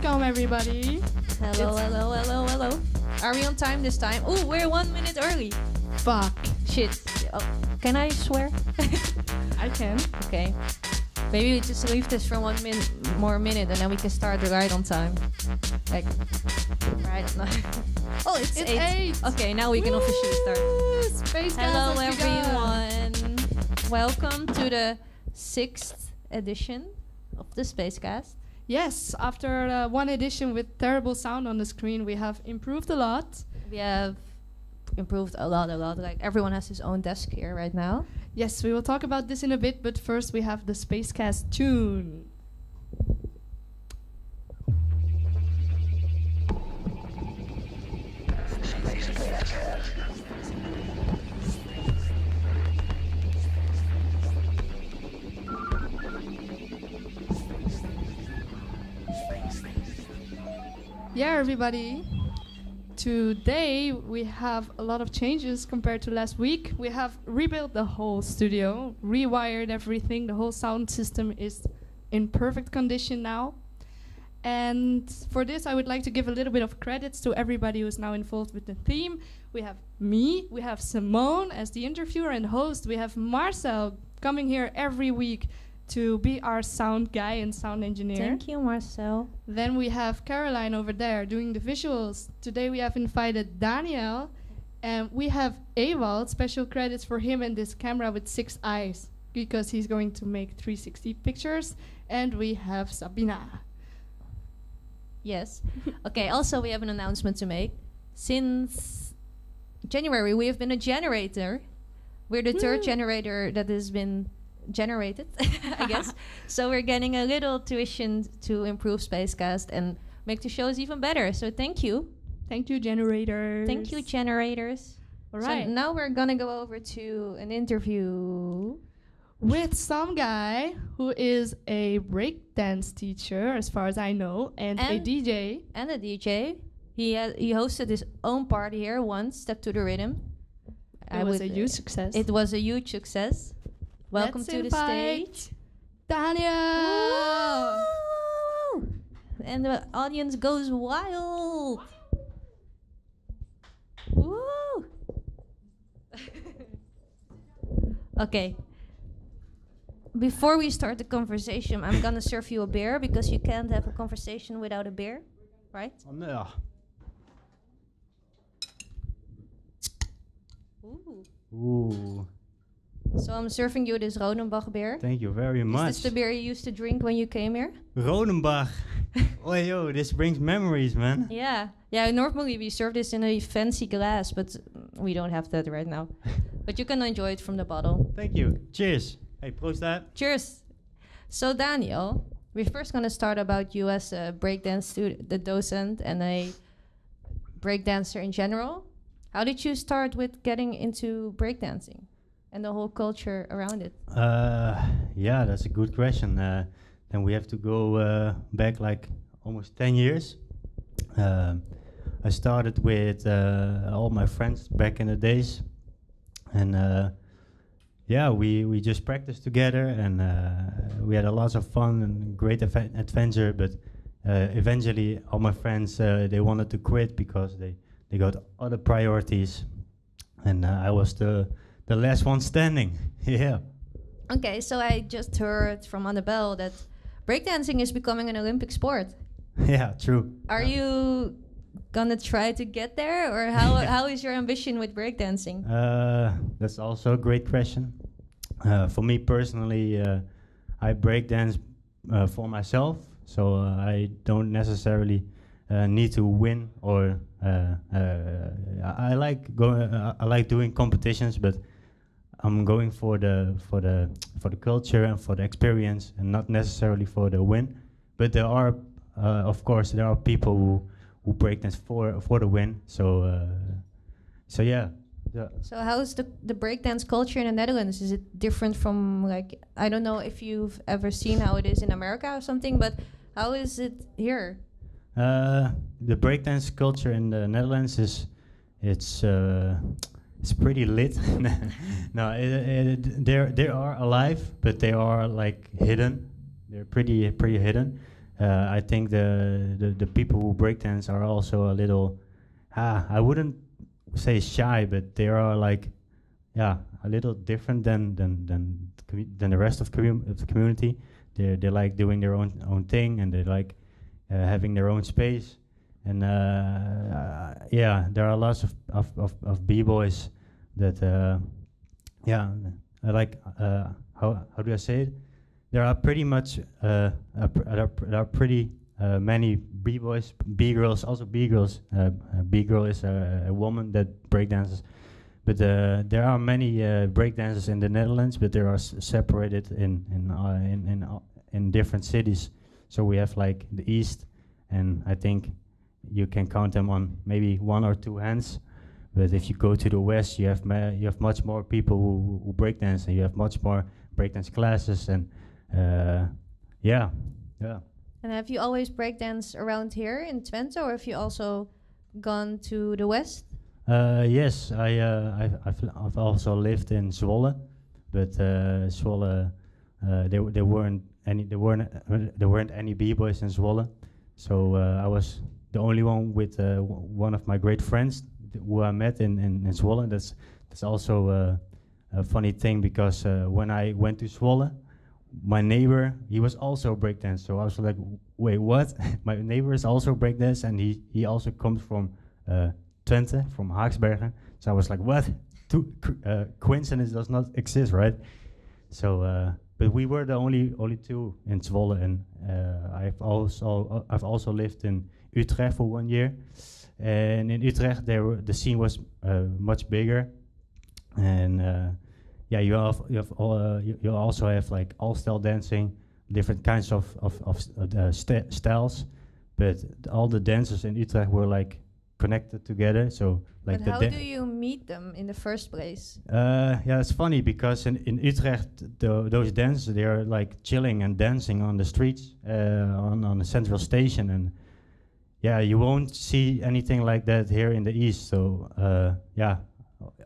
Welcome everybody. Hello. Are we on time this time? Oh, we're 1 minute early. Fuck. Shit. Oh, can I swear? I can. Okay. Maybe we just leave this for 1 minute and then we can start right on time. Like, right on time. Oh, it's 8. Okay, now we can officially start. Spacecast. Hello everyone. Welcome to the 6th edition of the Spacecast. Yes, after one edition with terrible sound on the screen, we have improved a lot. We have improved a lot. Like everyone has his own desk here right now. Yes, we will talk about this in a bit, but first we have the Spacecast tune. Yeah, everybody. Today we have a lot of changes compared to last week. We have rebuilt the whole studio, rewired everything. The whole sound system is in perfect condition now. And for this, I would like to give a little bit of credits to everybody who's now involved with the theme. We have me, we have Simone as the interviewer and host. We have Marcel coming here every week to be our sound guy and sound engineer. Thank you, Marcel. Then we have Caroline over there doing the visuals. Today we have invited Daniel, and we have Ewald. Special credits for him and this camera with 6 eyes, because he's going to make 360 pictures. And we have Sabina. Yes. Okay, also we have an announcement to make. Since January, we have been a generator. We're the third generator that has been generated, I guess. So we're getting a little tuition to improve Spacecast and make the shows even better. So thank you. Thank you, generators. Thank you, generators. All right. So now we're gonna go over to an interview with some guy who is a breakdance teacher, as far as I know, and a DJ. And a DJ. He hosted his own party here once, Step to the Riddim. It was a huge success. It was a huge success. Welcome to the stage, Daniel! Woo! And the audience goes wild. Woo! Okay. Before we start the conversation, I'm gonna serve you a beer because you can't have a conversation without a beer, right? No. Ooh. So I'm serving you this Rodenbach beer. Thank you very much. Is this the beer you used to drink when you came here? Rodenbach. Oh, yo, this brings memories, man. Yeah. Normally we serve this in a fancy glass, but we don't have that right now. But you can enjoy it from the bottle. Thank you. Cheers. Hey, proost that. Cheers. So Daniel, we're first gonna start about you as a breakdance student, the docent, and a breakdancer in general. How did you start with getting into breakdancing and the whole culture around it? Yeah, that's a good question. Then we have to go back like almost 10 years. I started with all my friends back in the days, and yeah, we just practiced together, and we had a lot of fun and great adventure. But eventually, all my friends they wanted to quit because they got other priorities, and I was the last one standing. Yeah. Okay, so I just heard from Annebel that breakdancing is becoming an Olympic sport. Yeah, true. Are you gonna try to get there, or how is your ambition with breakdancing? That's also a great question. For me personally, I breakdance for myself, so I don't necessarily need to win, or I like doing competitions, but I'm going for the culture and for the experience, and not necessarily for the win. But there are, of course, there are people who breakdance for the win. So yeah. So how is the breakdance culture in the Netherlands? Is it different from, like, I don't know if you've ever seen how it is in America or something, but how is it here? The breakdance culture in the Netherlands it's pretty lit. No, they are alive, but they are like hidden. They're pretty hidden. I think the people who breakdance are also a little, I wouldn't say shy, but they are like, a little different than the rest of the community. They like doing their own thing, and they like having their own space. And there are lots of b-boys that I like. How do I say it? There are pretty much there are pretty many b-boys, b-girls, also b-girls. B-girl is a woman that breakdances. But there are many breakdancers in the Netherlands, but they are separated in different cities. So we have like the East, and I think you can count them on maybe one or two hands. But if you go to the West, you have much more people who breakdance, and you have much more breakdance classes, and yeah. And have you always breakdanced around here in Twente, or have you also gone to the West? Yes, I've also lived in Zwolle, but Zwolle there weren't any b-boys in Zwolle, so I was the only one with one of my great friends who I met in Zwolle. That's also a funny thing, because when I went to Zwolle, my neighbor, he was also breakdance. So I was like, wait, what? My neighbor is also breakdance, and he also comes from Twente, from Haaksbergen. So I was like, what? Coincidence does not exist, right? So, but we were the only two in Zwolle, and I've also lived in Utrecht for 1 year, and in Utrecht the scene was much bigger, and you also have like all-style dancing, different kinds of styles, but all the dancers in Utrecht were like connected together. So like, but how do you meet them in the first place? It's funny, because in Utrecht those dancers, they are like chilling and dancing on the streets on the central station, and you won't see anything like that here in the East. So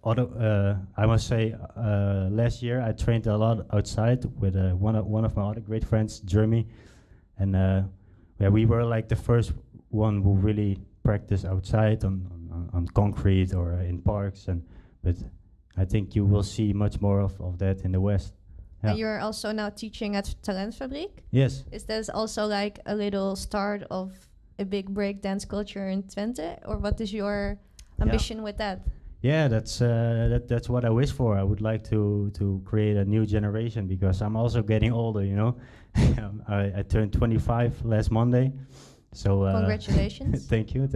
I must say, last year I trained a lot outside with one of my other great friends, Jeremy, and we were like the first one who really practiced outside on concrete or in parks, but I think you will see much more of that in the West. Yeah. And you're also now teaching at Talentfabriek? Yes. Is this also like a little start of a big breakdance culture in Twente, or what is your ambition with that? Yeah, that's what I wish for. I would like to create a new generation, because I'm also getting older, you know. I turned 25 last Monday, so congratulations. Thank you.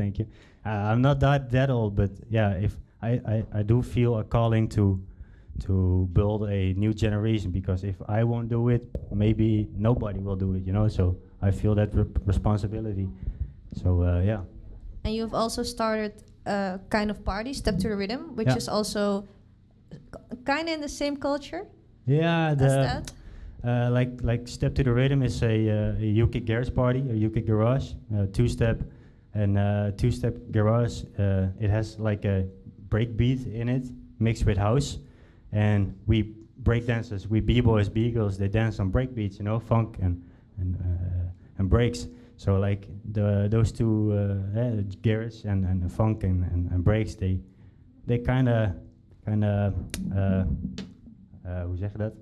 I'm not that old, but if I do feel a calling to build a new generation, because if I won't do it, maybe nobody will do it, you know. So I feel that responsibility. So And you've also started a kind of party, Step to the Rhythm, which is also kind of in the same culture. Yeah, that. Like Step to the Rhythm is a UK garage party, a UK garage, two-step, and two-step garage. It has like a break beat in it, mixed with house, and we breakdancers, we b-boys, b-girls, they dance on break beats, you know, funk and breaks. So like those two, garage and funk and breaks, they kind of hoe zeg je dat?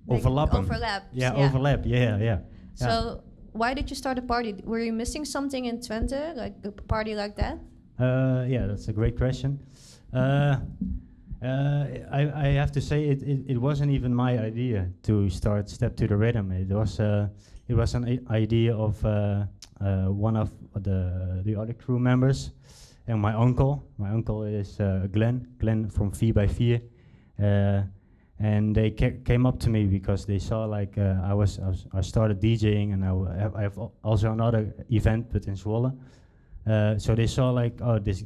Overlappen. Overlap. Yeah, overlap. Yeah. So why did you start a party? Were you missing something in Twente, like a party like that? That's a great question. I have to say it wasn't even my idea to start Step to the Rhythm. It was an idea of one of the other crew members and my uncle. My uncle is Glenn from 4x4. And they came up to me because they saw like I started DJing, and I have also another event, but in Zwolle. So they saw like, oh, this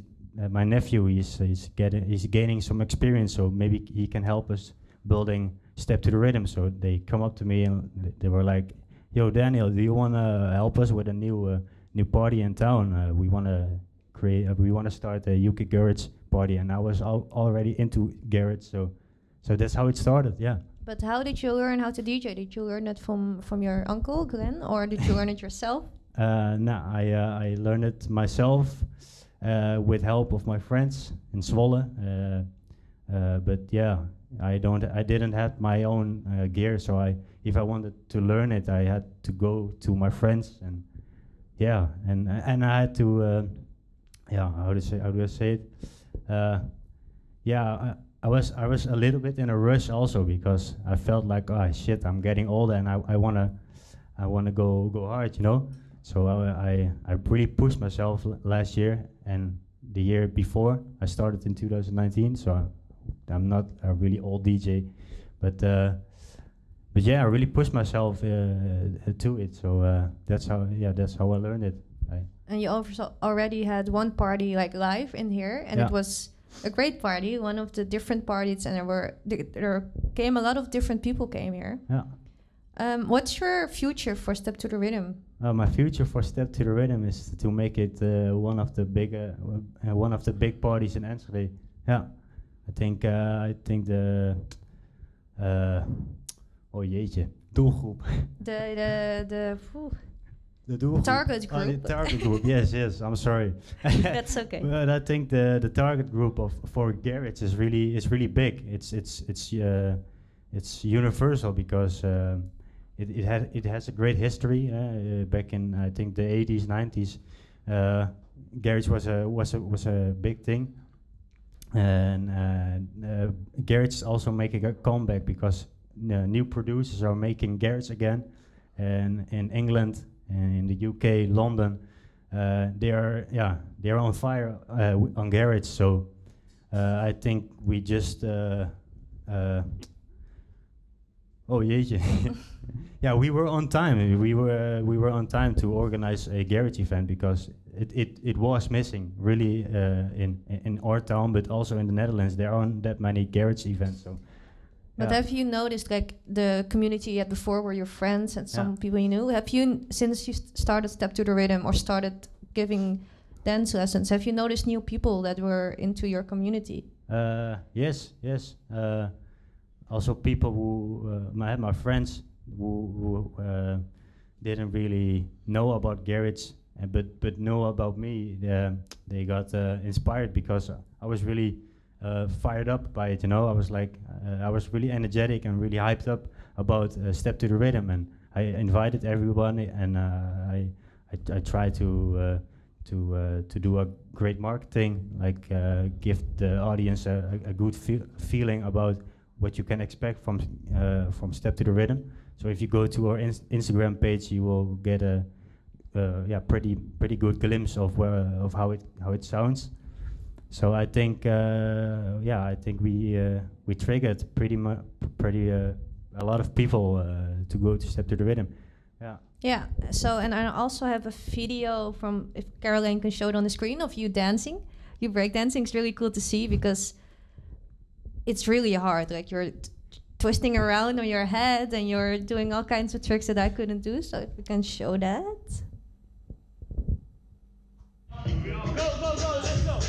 my nephew he's gaining some experience, so maybe he can help us building Step to the Rhythm. So they come up to me and they were like, "Yo, Daniel, do you want to help us with a new party in town? We want to start a UK garage party." And I was already into garage, so that's how it started. Yeah. But how did you learn how to DJ? Did you learn it from your uncle Glenn, or did you learn it yourself? No, I learned it myself with help of my friends in Zwolle. But yeah, I didn't have my own gear, so if I wanted to learn it, I had to go to my friends, and yeah, and I had to how do I say it? I was a little bit in a rush also, because I felt like, oh shit, I'm getting older and I wanna go hard, you know. So I really pushed myself last year, and the year before I started in 2019. So I'm not a really old DJ, but yeah, I really pushed myself to it. So that's how I learned it. And you also already had one party like live in here, and it was a great party, one of the different parties, and there came a lot of different people came here. Yeah. What's your future for Step to the Rhythm? My future for Step to the Rhythm is to make it one of the big parties in Enschede. Yeah, I think the oh jeetje, doelgroep. The doelgroep. Target group. The target group. Yes. I'm sorry. That's okay. But I think the target group for garage is really big. It's universal, because it has a great history. Back in, I think, the 80s, 90s, garage was a big thing, and garage is also making a comeback, because new producers are making garage again, and in England and in the UK, London, they are on fire on garage. So I think we just oh jeetje. Yeah, we were on time. We were on time to organize a garage event, because it was missing really in our town, but also in the Netherlands. There aren't that many garage events. So. But have you noticed, like, the community you had before were your friends and some people you knew? Have you, since you started Step to the Rhythm or started giving dance lessons, have you noticed new people that were into your community? Yes. Also people who, my friends who didn't really know about garage, but know about me. They got inspired, because I was really fired up by it, you know. I was like, I was really energetic and really hyped up about Step to the Rhythm, and I invited everyone, and I tried to do a great marketing, like give the audience a good feeling about what you can expect from Step to the Rhythm. So if you go to our Instagram page, you will get a pretty good glimpse of how it sounds. So I think we triggered a lot of people to go to Step to the Rhythm. Yeah. Yeah. So, and I also have a video from, if Caroline can show it on the screen, of you dancing. You breakdancing is really cool to see, because it's really hard. Like, you're twisting around on your head and you're doing all kinds of tricks that I couldn't do. So if we can show that. Go, let's go.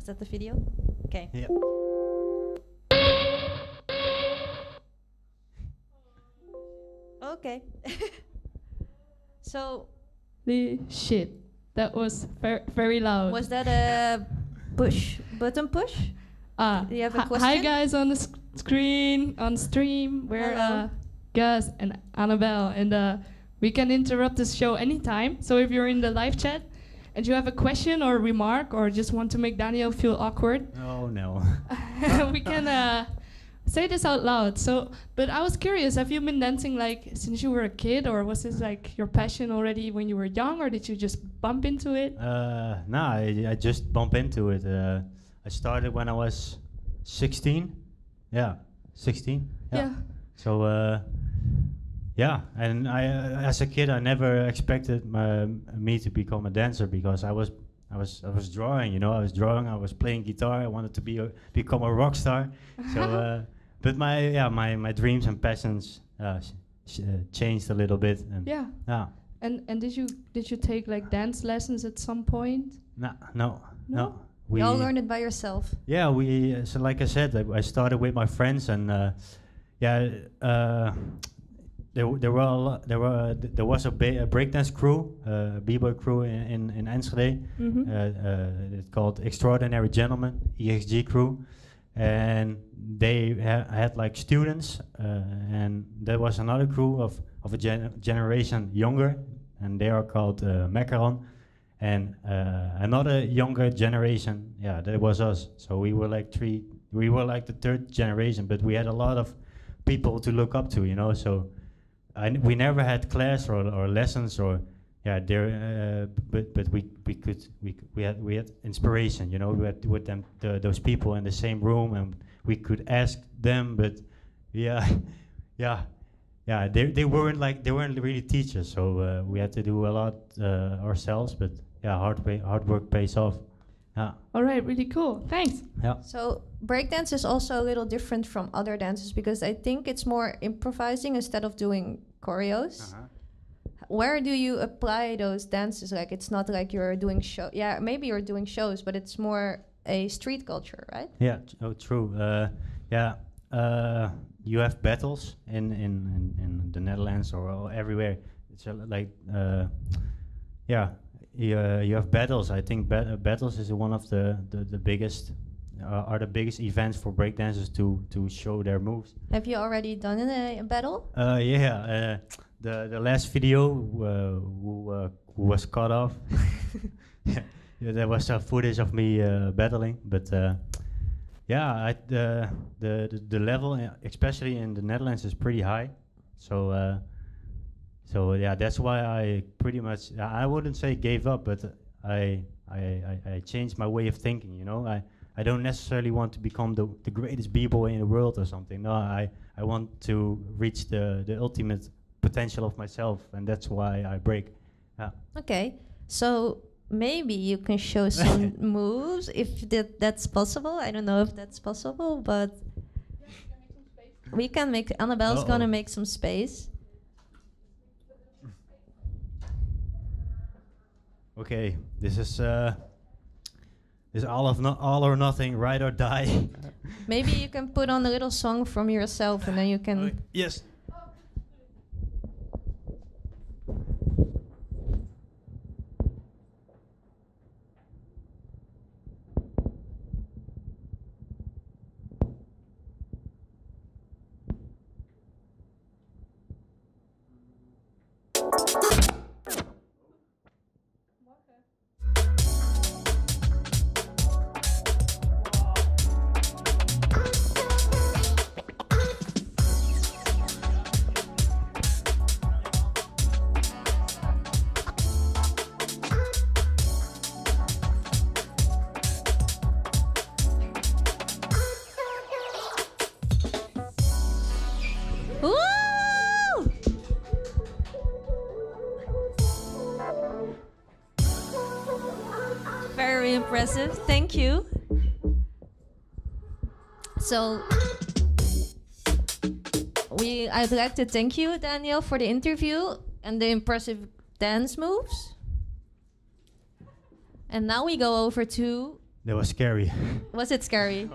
Was that the video? Okay. Yeah. Okay. So, The shit. That was very loud. was that a button push? Do you have a Hi question? guys on the screen, on stream. We're Hello. Gus and Annabel, and we can interrupt this show anytime. So if you're in the live chat and you have a question or remark or just want to make Daniel feel awkward, Oh no. we can say this out loud. So, but I was curious, have you been dancing like since you were a kid, or was this like your passion already when you were young, or did you just bump into it? Nah, I just bump into it. I started when I was 16. Yeah, 16. Yeah. So yeah, and I as a kid I never expected me to become a dancer because I was drawing. You know, I was drawing. I was playing guitar. I wanted to become a rock star. So, but my dreams and passions changed a little bit. And Yeah. yeah. And did you take like dance lessons at some point? No. You all learned it by yourself. Yeah, so like I said, I started with my friends, and there was a breakdance crew, a b-boy crew in Enschede. It's called Extraordinary Gentlemen, EXG crew, and they had like students, and there was another crew of a generation younger, and they are called Macaron. And another younger generation, yeah, that was us. So we were like the third generation, but we had a lot of people to look up to, you know. So we never had class or lessons or but we had inspiration, you know. We had with them those people in the same room, and we could ask them, but they weren't really teachers, so we had to do a lot ourselves. But yeah, hard work pays off. Yeah. All right, really cool. Thanks. Yeah. So breakdance is also a little different from other dances because I think it's more improvising instead of doing choreos. Where do you apply those dances? Like, it's not like you're doing show. Yeah, maybe you're doing shows, but it's more a street culture, right? Yeah. True. You have battles in the Netherlands or everywhere. It's you have battles. I think battles is one of the biggest are the biggest events for breakdancers to show their moves. Have you already done a battle? The last video who was cut off. There was footage of me battling, but the level, especially in the Netherlands, is pretty high. So yeah, that's why I pretty much, I wouldn't say gave up, but I changed my way of thinking. You know, I don't necessarily want to become the greatest b-boy in the world or something. No, I want to reach the ultimate potential of myself, and that's why I break. Yeah. Okay, so maybe you can show some moves if that's possible. I don't know if that's possible, but we can make. Annabel's gonna make some space. Okay, this is all or nothing, ride or die. Maybe you can put on a little song from yourself, and then you can. Yes. Very impressive. Thank you. So I'd like to thank you, Daniel, for the interview and the impressive dance moves. And now we go over to. That was scary. Was it scary?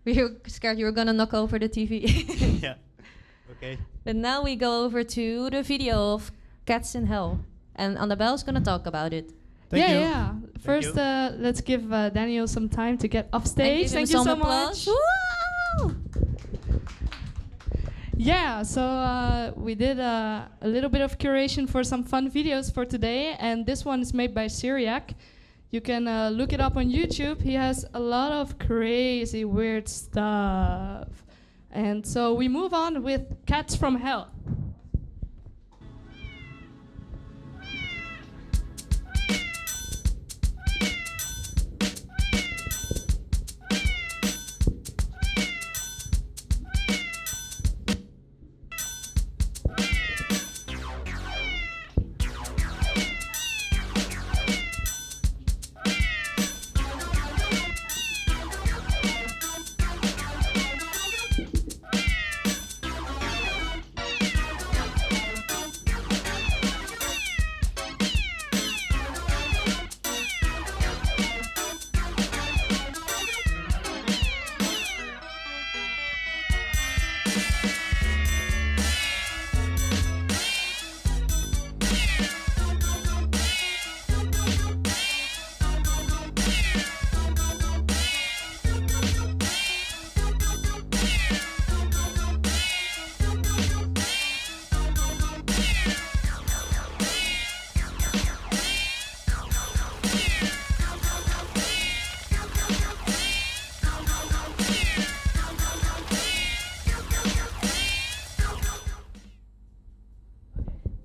Were you scared you were gonna knock over the TV? Yeah. Okay. But now we go over to the video of Cats in Hell. And Annebel's going to talk about it. Thank you. Yeah. First, let's give Daniel some time to get off stage. And Thank give him you so some applause. much. Woo! Yeah, so we did a little bit of curation for some fun videos for today, and this one is made by Syriac. You can look it up on YouTube. He has a lot of crazy, weird stuff. And so we move on with Cats from Hell.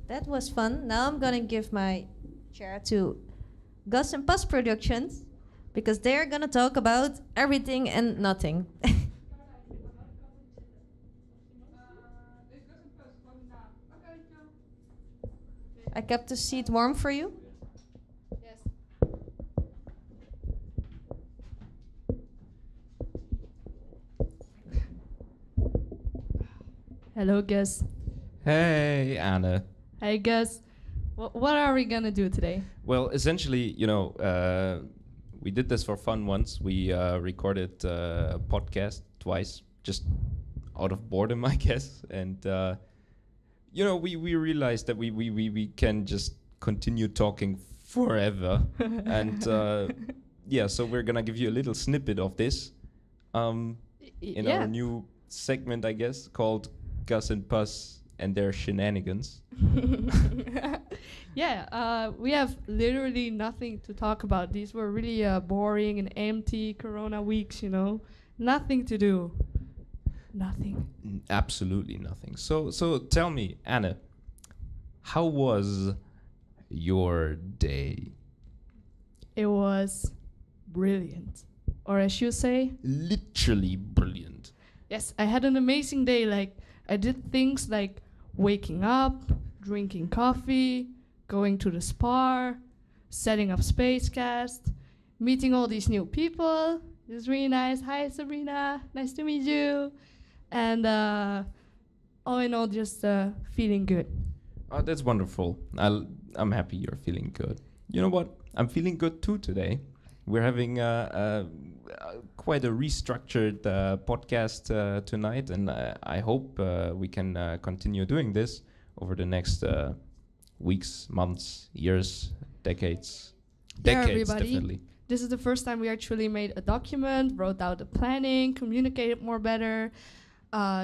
That was fun. Now I'm gonna give my chair to Gus and Puss Productions because they're gonna talk about everything and nothing. I kept the seat warm for you. Yes. Hello, Gus. Hey, Anne. Hey, Gus. What are we gonna do today? Well, essentially, we did this for fun once. We recorded a podcast twice, just out of boredom, I guess. And, we realized that we can just continue talking forever. And, so we're going to give you a little snippet of this in our new segment, I guess, called Gus and Puss and their shenanigans. We have literally nothing to talk about. These were really boring and empty Corona weeks, Nothing to do. Nothing. Absolutely nothing. So tell me, Anne, how was your day? It was brilliant. Or as you say? Literally brilliant. Yes, I had an amazing day. Like, I did things like waking up, drinking coffee, going to the spa, setting up Spacecast, meeting all these new people. It was really nice. Hi, Sabina. Nice to meet you. And all in all, just feeling good. Oh, that's wonderful. I'm happy you're feeling good. You know what? I'm feeling good too today. We're having quite a restructured podcast tonight, and I hope we can continue doing this over the next weeks, months, years, decades. Yeah, Decades, everybody. definitely. This is the first time we actually made a document, wrote out the planning, communicated more better.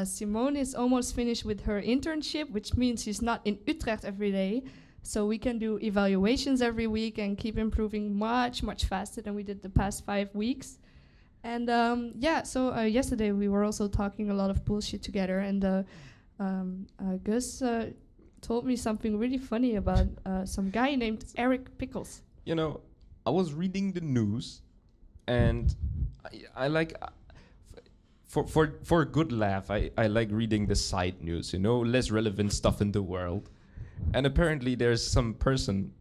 Simone is almost finished with her internship, which means she's not in Utrecht every day. So we can do evaluations every week and keep improving much, much faster than we did the past 5 weeks. And yesterday we were also talking a lot of bullshit together. And Gus told me something really funny about some guy named Eric Pickles. I was reading the news, and I like... For a good laugh, I like reading the side news, less relevant stuff in the world. And apparently there's some person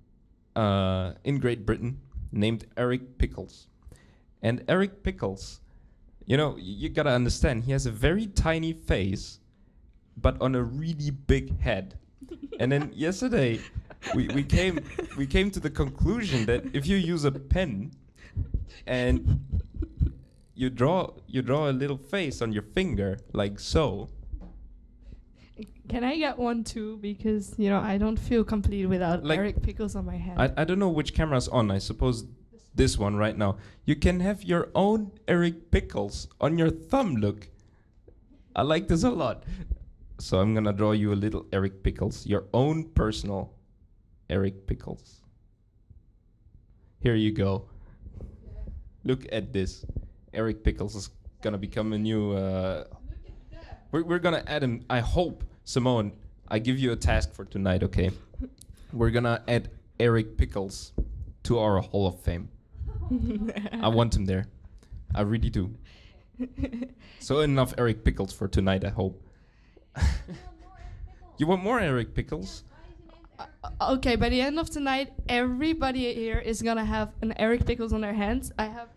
in Great Britain named Eric Pickles. And Eric Pickles, you gotta understand, he has a very tiny face, but on a really big head. And then yesterday, we came to the conclusion that if you use a pen and you draw a little face on your finger, like so. Can I get one too? Because, you know, I don't feel complete without Like, Eric Pickles on my hand. I don't know which camera's on. I suppose this one right now. You can have your own Eric Pickles on your thumb, look. I like this a lot. So I'm gonna draw you a little Eric Pickles, your own personal Eric Pickles. Here you go. Look at this. Eric Pickles is gonna become a new... We're gonna add him, I hope. Simone, I give you a task for tonight, okay? We're gonna add Eric Pickles to our Hall of Fame. I want him there. I really do. So enough Eric Pickles for tonight, I hope. You want more Eric Pickles? Okay, by the end of tonight, everybody here is gonna have an Eric Pickles on their hands. I have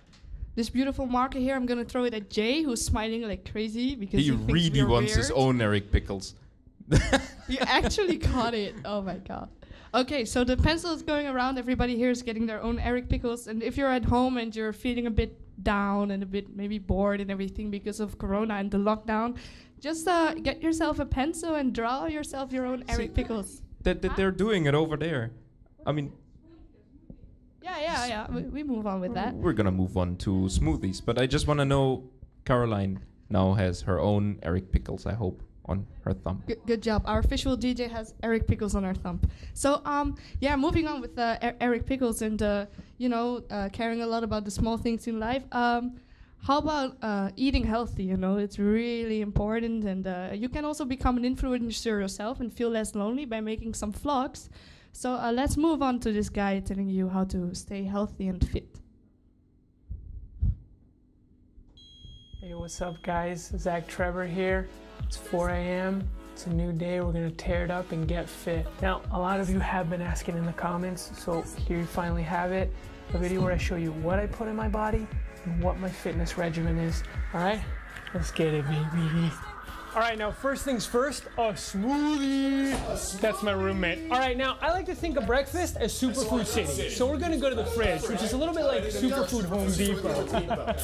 this beautiful marker here. I'm gonna throw it at Jay, who's smiling like crazy because He thinks really we're wants his weird. own Eric Pickles. You actually caught it. Oh my god. Okay, so the pencil is going around. Everybody here is getting their own Eric Pickles. And if you're at home and you're feeling a bit down and a bit maybe bored and everything because of Corona and the lockdown, just get yourself a pencil and draw yourself your own Eric Pickles. That they're doing it over there. I mean, Yeah. We move on with that. we're gonna move on to smoothies, but I just want to know, Caroline now has her own Eric Pickles, I hope, on her thumb. Good job. Our official DJ has Eric Pickles on her thumb. So, yeah, moving on with Eric Pickles and, caring a lot about the small things in life. How about eating healthy? You know, it's really important. And you can also become an influencer yourself and feel less lonely by making some vlogs. So let's move on to this guy telling you how to stay healthy and fit. Hey, what's up, guys? Zach Trevor here. It's 4 a.m. It's a new day. We're gonna tear it up and get fit. Now, a lot of you have been asking in the comments, so here you finally have it. A video where I show you what I put in my body and what my fitness regimen is. All right, let's get it, baby. All right, now first things first, a smoothie. That's my roommate. All right, now I like to think of breakfast as Superfood City. So we're gonna go to the fridge, which is a little bit like Superfood Home Depot.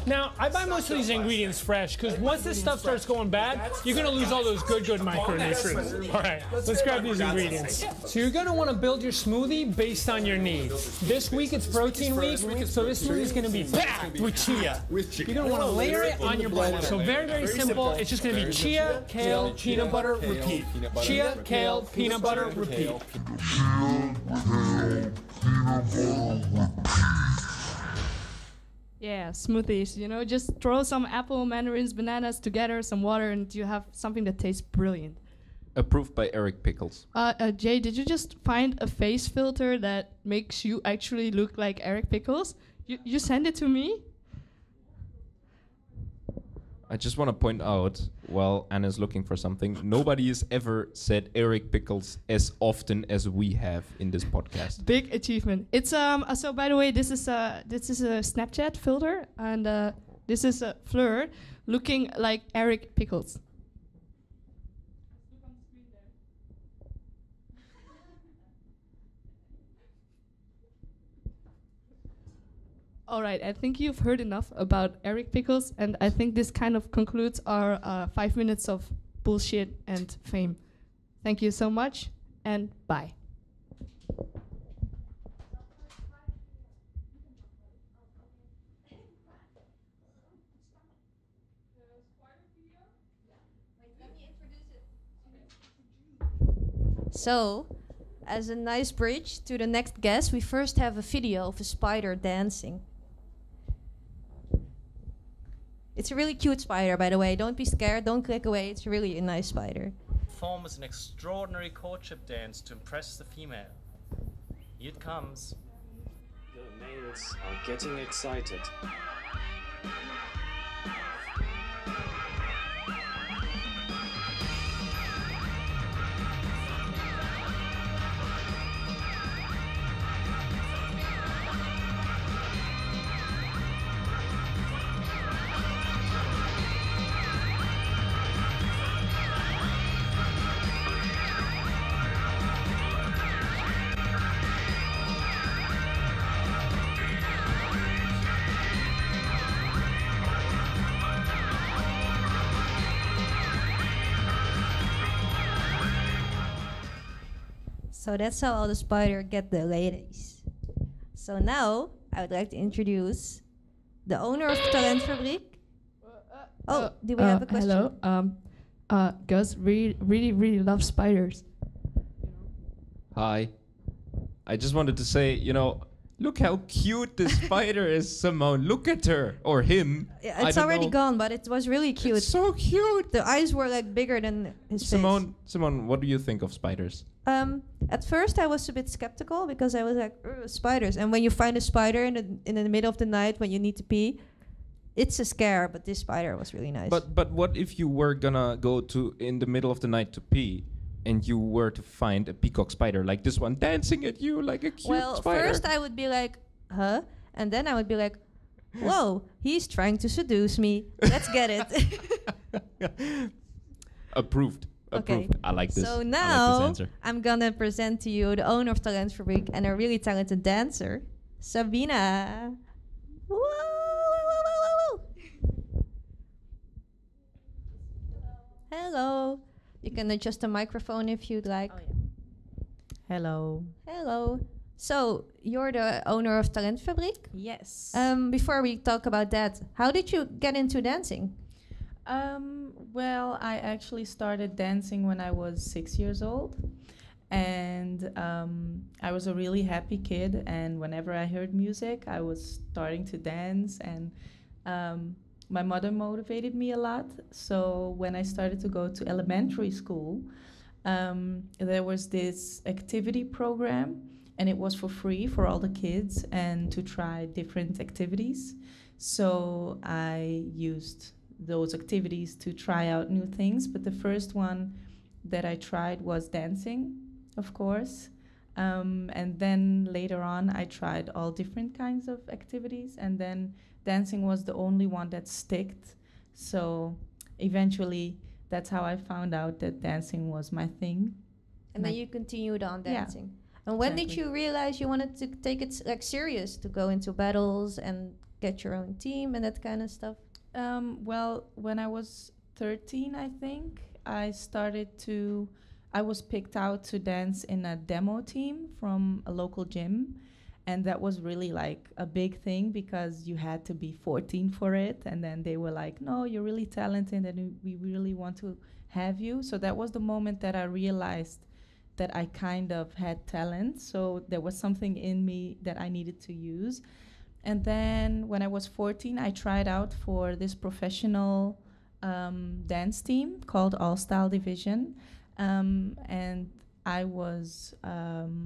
Now, I buy most of these ingredients fresh, because once this stuff starts going bad, you're gonna lose all those good micronutrients. All right, let's grab these ingredients. So you're gonna wanna build your smoothie based on your needs. This week it's protein week, so this smoothie is gonna be packed with chia. You're gonna wanna layer it on your blender. So very, very simple. It's just gonna be chia, kale, peanut butter, repeat. Chia, kale, peanut butter, repeat. Yeah, smoothies, you know, just throw some apple, mandarins, bananas together, some water, and you have something that tastes brilliant. Approved by Eric Pickles. Jay, did you just find a face filter that makes you actually look like Eric Pickles? You sent it to me? I just want to point out, while Anna's looking for something, nobody has ever said Eric Pickles as often as we have in this podcast. Big achievement. It's so by the way, this is a Snapchat filter, and this is a Fleur looking like Eric Pickles. All right, I think you've heard enough about Eric Pickles, and I think this kind of concludes our 5 minutes of bullshit and fame. Thank you so much, and bye. So, as a nice bridge to the next guest, we first have a video of a spider dancing. It's a really cute spider, by the way. Don't be scared. Don't click away. It's really a nice spider. Performs an extraordinary courtship dance to impress the female. Here it comes. The males are getting excited. So that's how all the spider get the ladies. So now I would like to introduce the owner of Talentfabriek. Do we have a question? Hello. Gus really love spiders. Hi. I just wanted to say, look how cute this spider is, Simone. Look at her. Or him. Yeah, it's already gone, but it was really cute. It's so cute. The eyes were like bigger than his Simone, what do you think of spiders? At first I was a bit skeptical because I was like, spiders. And when you find a spider in the middle of the night when you need to pee, it's a scare, but this spider was really nice. But what if you were gonna go in the middle of the night to pee and you were to find a peacock spider like this one dancing at you like a cute spider? Well, first I would be like, huh? And then I would be like, whoa, he's trying to seduce me. Let's get it. Approved. Okay. I like this. So I now like this answer. I'm gonna present to you the owner of Talentfabriek and a really talented dancer, Sabina. Woo, woo, woo, woo, woo. Hello. You can adjust the microphone if you'd like. Oh, yeah. Hello. Hello. So you're the owner of Talentfabriek? Yes. Before we talk about that, how did you get into dancing? Well, I actually started dancing when I was 6 years old. And I was a really happy kid. And whenever I heard music, I was starting to dance. And my mother motivated me a lot. So when I started to go to elementary school, there was this activity program. And it was for free for all the kids and to try different activities. So I used those activities to try out new things. But the first one that I tried was dancing, of course. And then later on, I tried all different kinds of activities. And then dancing was the only one that sticked. So eventually, that's how I found out that dancing was my thing. And then you continued on dancing. Yeah. And when did you realize you wanted to take it like serious, to go into battles and get your own team and that kind of stuff? Well, when I was 13, I think, I was picked out to dance in a demo team from a local gym. And that was really like a big thing because you had to be 14 for it. And then they were like, no, you're really talented and we really want to have you. So that was the moment that I realized that I kind of had talent. So there was something in me that I needed to use. And then when I was 14, I tried out for this professional dance team called All Style Division. And I was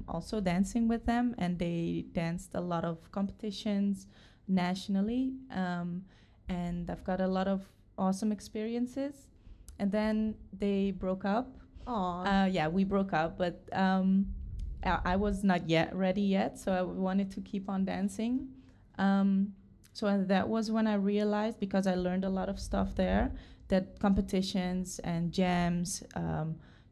also dancing with them, and they danced a lot of competitions nationally. And I've got a lot of awesome experiences. And then they broke up. Yeah, we broke up, but I was not yet ready yet, so I wanted to keep on dancing. So that was when I realized, because I learned a lot of stuff there, that competitions and jams,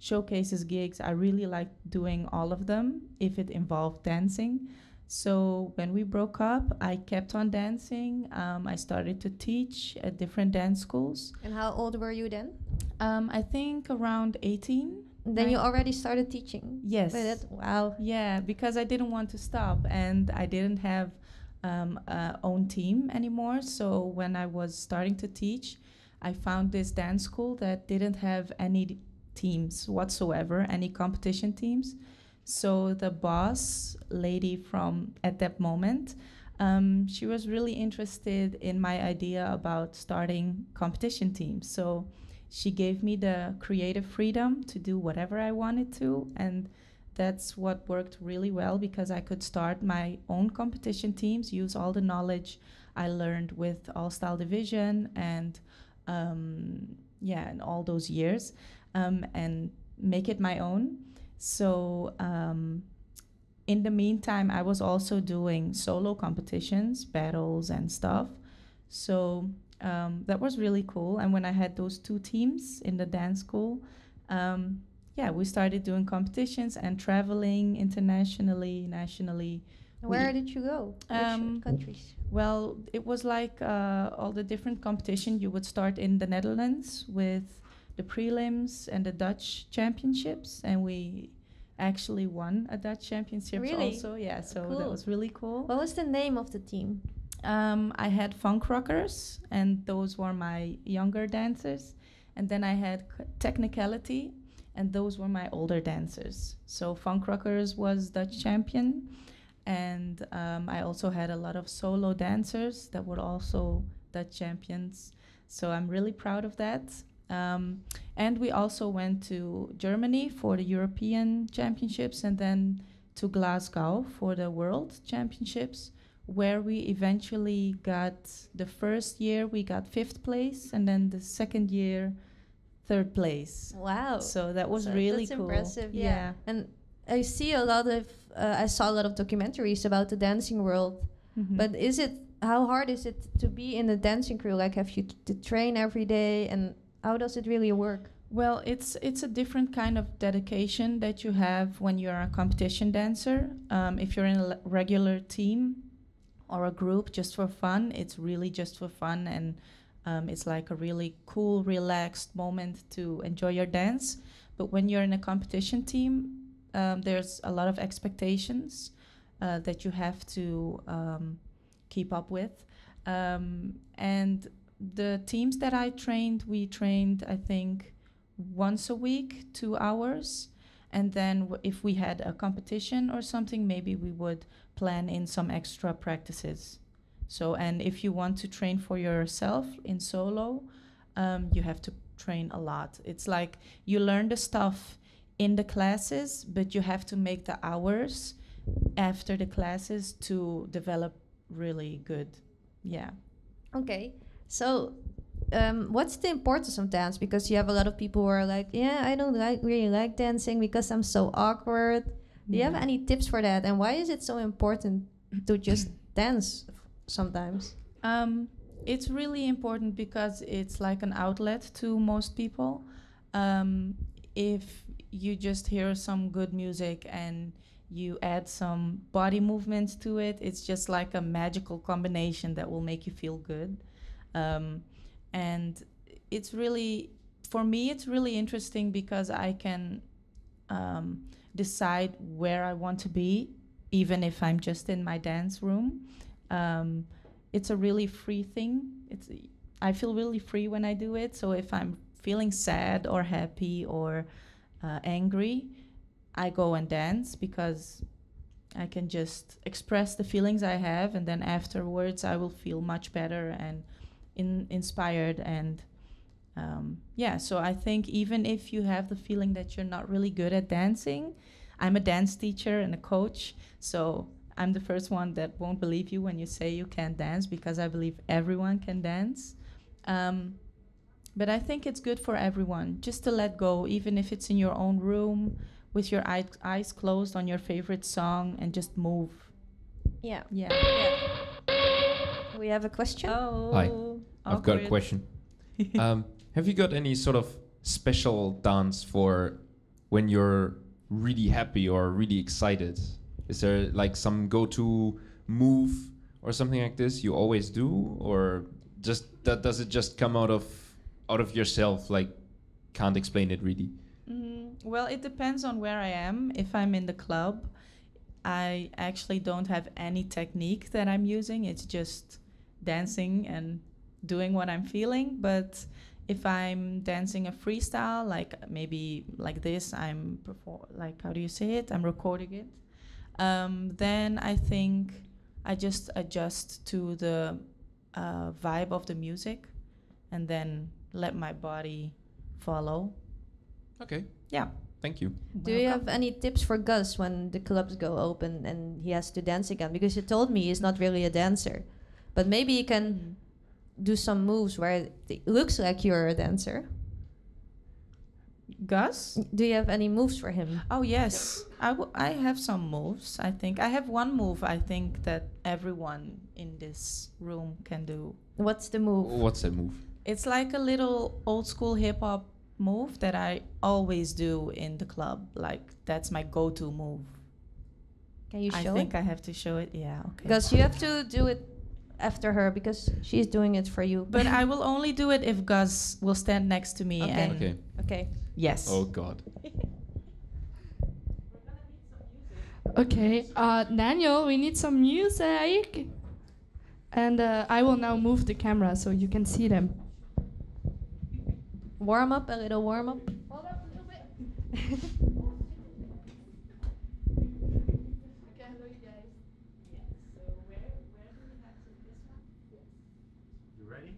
showcases, gigs, I really liked doing all of them if it involved dancing. So when we broke up, I kept on dancing. I started to teach at different dance schools. And how old were you then? I think around 18. Then you already started teaching? Yes. Wow. Yeah, because I didn't want to stop, and I didn't have a own team anymore. So when I was starting to teach, I found this dance school that didn't have any teams whatsoever, any competition teams. So the boss lady from at that moment, she was really interested in my idea about starting competition teams. So she gave me the creative freedom to do whatever I wanted to, and that's what worked really well, because I could start my own competition teams, use all the knowledge I learned with All Style Division and and all those years, and make it my own. So in the meantime, I was also doing solo competitions, battles and stuff. So that was really cool. And when I had those two teams in the dance school, we started doing competitions and traveling internationally, nationally. Where did you go? Which countries? Well, it was like all the different competition. You would start in the Netherlands with the prelims and the Dutch championships, and we actually won a Dutch championships Really? also. Yeah, so that Cool. was really cool. What was the name of the team? I had funk rockers, and those were my younger dancers. And then I had technicality, and those were my older dancers. So funk rockers was Dutch champion, and I also had a lot of solo dancers that were also Dutch champions. So I'm really proud of that. And we also went to Germany for the European Championships, and then to Glasgow for the World Championships, where we eventually got, the first year we got 5th place, and then the second year 3rd place. Wow. So that was So really that's cool. impressive. Yeah. Yeah. And I see a lot of, I saw a lot of documentaries about the dancing world. Mhm. But how hard is it to be in a dancing crew? Like, have you to train every day, and how does it really work? Well, it's a different kind of dedication that you have when you're a competition dancer. If you're in a regular team or a group just for fun, it's really just for fun, and it's like a really cool, relaxed moment to enjoy your dance. But when you're in a competition team, there's a lot of expectations that you have to keep up with. And the teams that I trained, we trained, I think, once a week, 2 hours. And then if we had a competition or something, maybe we would plan in some extra practices. So, and if you want to train for yourself in solo, you have to train a lot. It's like you learn the stuff in the classes, but you have to make the hours after the classes to develop really good. Yeah. Okay. So, what's the importance of dance? Because you have a lot of people who are like, yeah, I don't really like dancing because I'm so awkward. Do you have any tips for that? And why is it so important to just dance sometimes? It's really important because it's like an outlet to most people. If you just hear some good music and you add some body movements to it, it's just like a magical combination that will make you feel good. And it's really, for me, it's really interesting because I can decide where I want to be, even if I'm just in my dance room. It's a really free thing. I feel really free when I do it. So if I'm feeling sad or happy or angry, I go and dance because I can just express the feelings I have, and then afterwards I will feel much better and inspired. And yeah, so I think even if you have the feeling that you're not really good at dancing, I'm a dance teacher and a coach, so I'm the first one that won't believe you when you say you can't dance, because I believe everyone can dance. But I think it's good for everyone just to let go, even if it's in your own room with your eyes closed on your favorite song, and just move. Yeah. Yeah. We have a question. Oh. Hi, I've got a awkward. question. Have you got any sort of special dance for when you're really happy or really excited? Is there like some go-to move or something like this you always do, or just does it just come out of yourself? Like, can't explain it really. Well, it depends on where I am. If I'm in the club, I actually don't have any technique that I'm using. It's just dancing and doing what I'm feeling. But if I'm dancing a freestyle, like maybe like this, I'm how do you say it? I'm recording it. Then I think I just adjust to the vibe of the music, and then let my body follow. Okay. Yeah. Thank you. Do you have any tips for Gus when the clubs go open and he has to dance again? Because you told me he's not really a dancer, but maybe you can do some moves where it looks like you're a dancer. Gus? Do you have any moves for him? Oh, yes. I have some moves, I think. I have one move, I think, that everyone in this room can do. What's the move? What's that move? It's like a little old school hip-hop move that I always do in the club. Like, that's my go-to move. Can you show I it? think I have to show it. Yeah, okay. Because you have to do it after her, because she's doing it for you. But I will only do it if Gus will stand next to me. Okay. And Okay. Okay. yes. Oh God. Okay, Daniel, we need some music. And I will now move the camera so you can see them. Warm up, a little warm up. Hold up a little bit. Okay, hello you guys. Yeah, so where do we have to this one? Yes. You ready?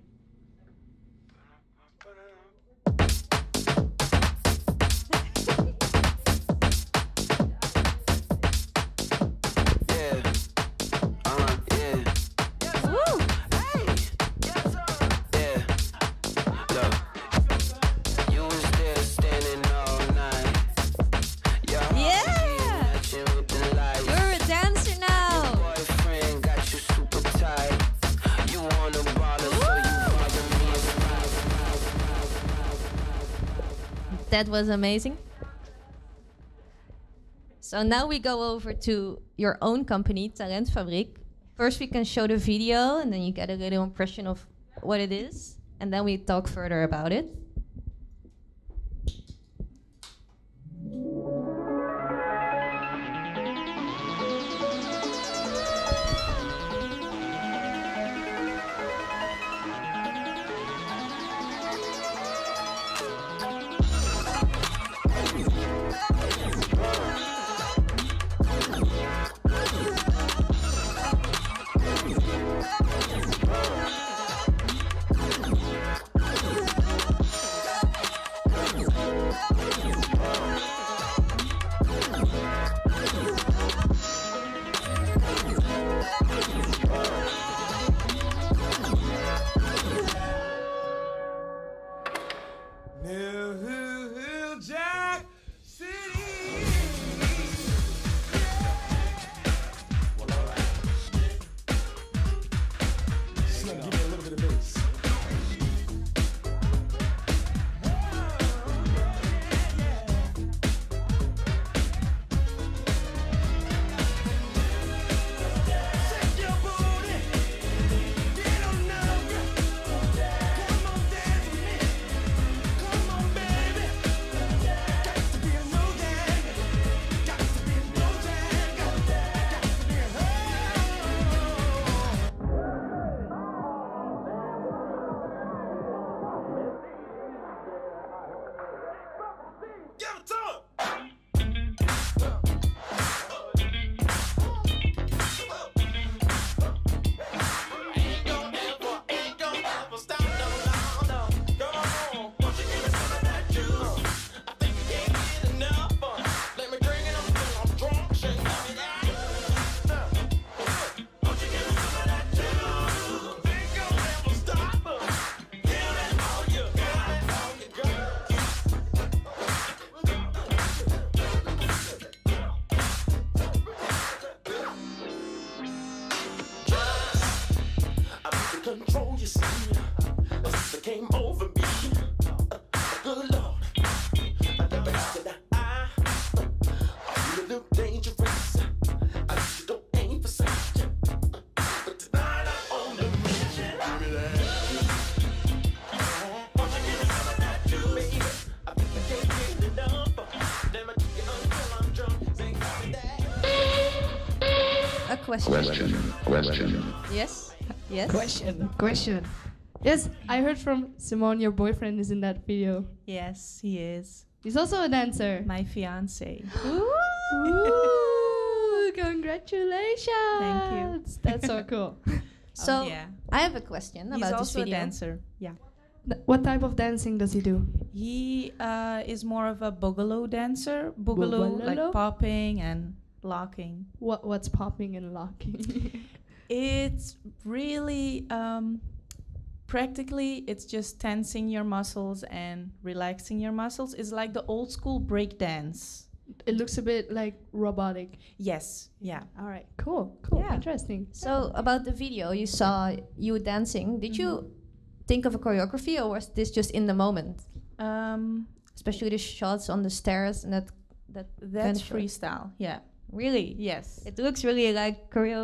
That was amazing. So now we go over to your own company, Talentfabriek. First we can show the video and then you get a little impression of what it is. And then we talk further about it. Question. Yes? Yes? Question. Yes, I heard from Simone, your boyfriend is in that video. Yes, he is. He's also a dancer. My fiance. Ooh, congratulations. Thank you. That's so cool. So, yeah. I have a question He's about this also video. a dancer. Yeah. What type of dancing does he do? He is more of a boogaloo dancer. Boogaloo, Boogaloo? like popping and locking. What's popping and locking? It's really practically it's just tensing your muscles and relaxing your muscles. It's like the old school break dance. It looks a bit like robotic. Yes. Yeah. All right. Cool. Yeah. Interesting. So, about the video, you saw you dancing. Did you think of a choreography or was this just in the moment? Especially the shots on the stairs and that's kind of freestyle. Yeah. Really? Yes. It looks really like made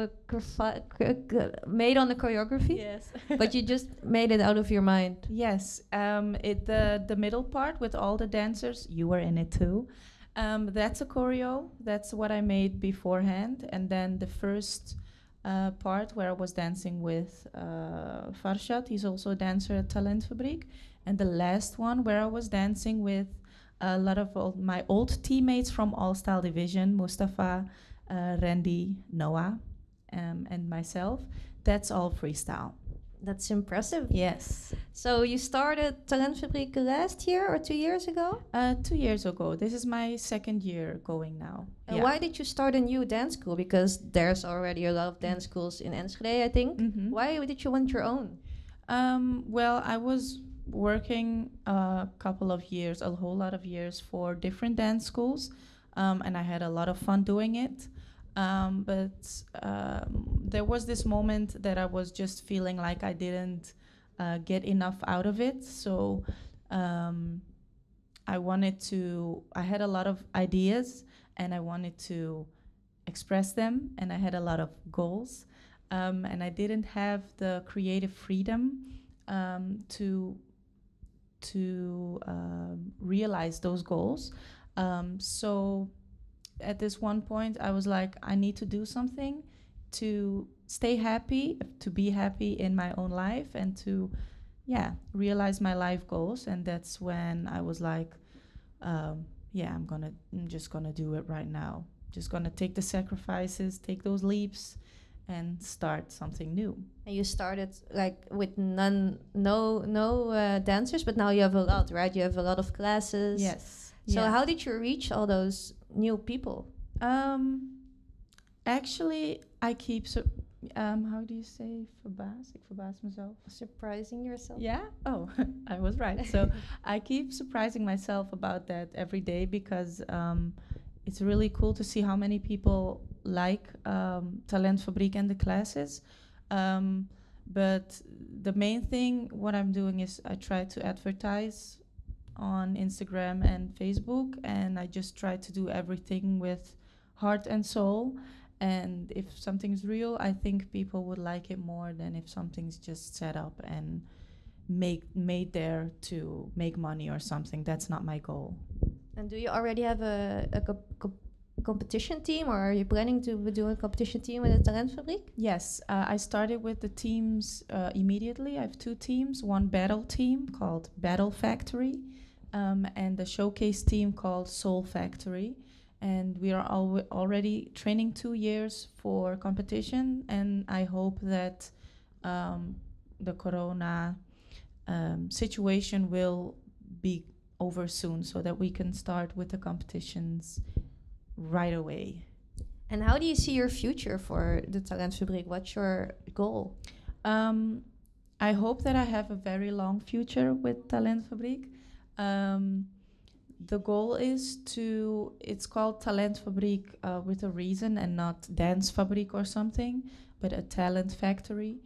on the choreography. Yes. But you just made it out of your mind. Yes. The middle part with all the dancers, you were in it too. That's a choreo. That's what I made beforehand. And then the first part where I was dancing with Farshad, he's also a dancer at Talentfabriek. And the last one where I was dancing with a lot of my old teammates from All Style Division, Mustafa, Randy, Noah, and myself. That's all freestyle. That's impressive. Yes. So you started Talentfabriek last year or 2 years ago? 2 years ago. This is my second year going now. And why did you start a new dance school? Because there's already a lot of dance schools in Enschede, I think. Mm-hmm. Why did you want your own? Well, I was working a whole lot of years for different dance schools, and I had a lot of fun doing it. But there was this moment that I was just feeling like I didn't get enough out of it. So I had a lot of ideas and I wanted to express them, and I had a lot of goals. And I didn't have the creative freedom to realize those goals. So at this one point, I was like, I need to do something to stay happy, to be happy in my own life, and to, realize my life goals. And that's when I was like, I'm just gonna do it right now. Just gonna take the sacrifices, take those leaps, and start something new. And you started like with no dancers, but now you have a lot, right? You have a lot of classes. Yes. So how did you reach all those new people? Actually, I keep how do you say verbaas? Ik verbaas mezelf. Surprising yourself? Yeah? Oh, I was right. So I keep surprising myself about that every day, because it's really cool to see how many people like Talentfabriek and the classes. But the main thing, what I'm doing is I try to advertise on Instagram and Facebook, and I just try to do everything with heart and soul. And if something's real, I think people would like it more than if something's just set up and made there to make money or something. That's not my goal. And do you already have a competition team, or are you planning to do a competition team with the Talentfabriek? Yes, I started with the teams immediately. I have 2 teams, one battle team called Battle Factory, and the showcase team called Soul Factory. And we are already training 2 years for competition, and I hope that the corona situation will be over soon, so that we can start with the competitions right away. And how do you see your future for the Talentfabriek? What's your goal? I hope that I have a very long future with Talentfabriek. The goal is it's called Talentfabriek with a reason, and not Dancefabriek or something, but a talent factory.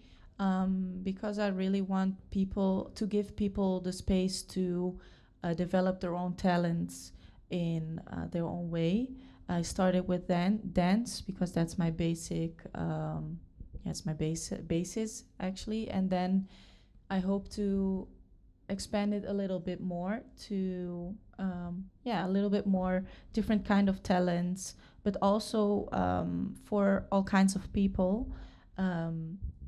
Because I really want to give people the space to develop their own talents in their own way. I started with dance because that's my basis actually, and then I hope to expand it a little bit more to a little bit more different kind of talents, but also for all kinds of people.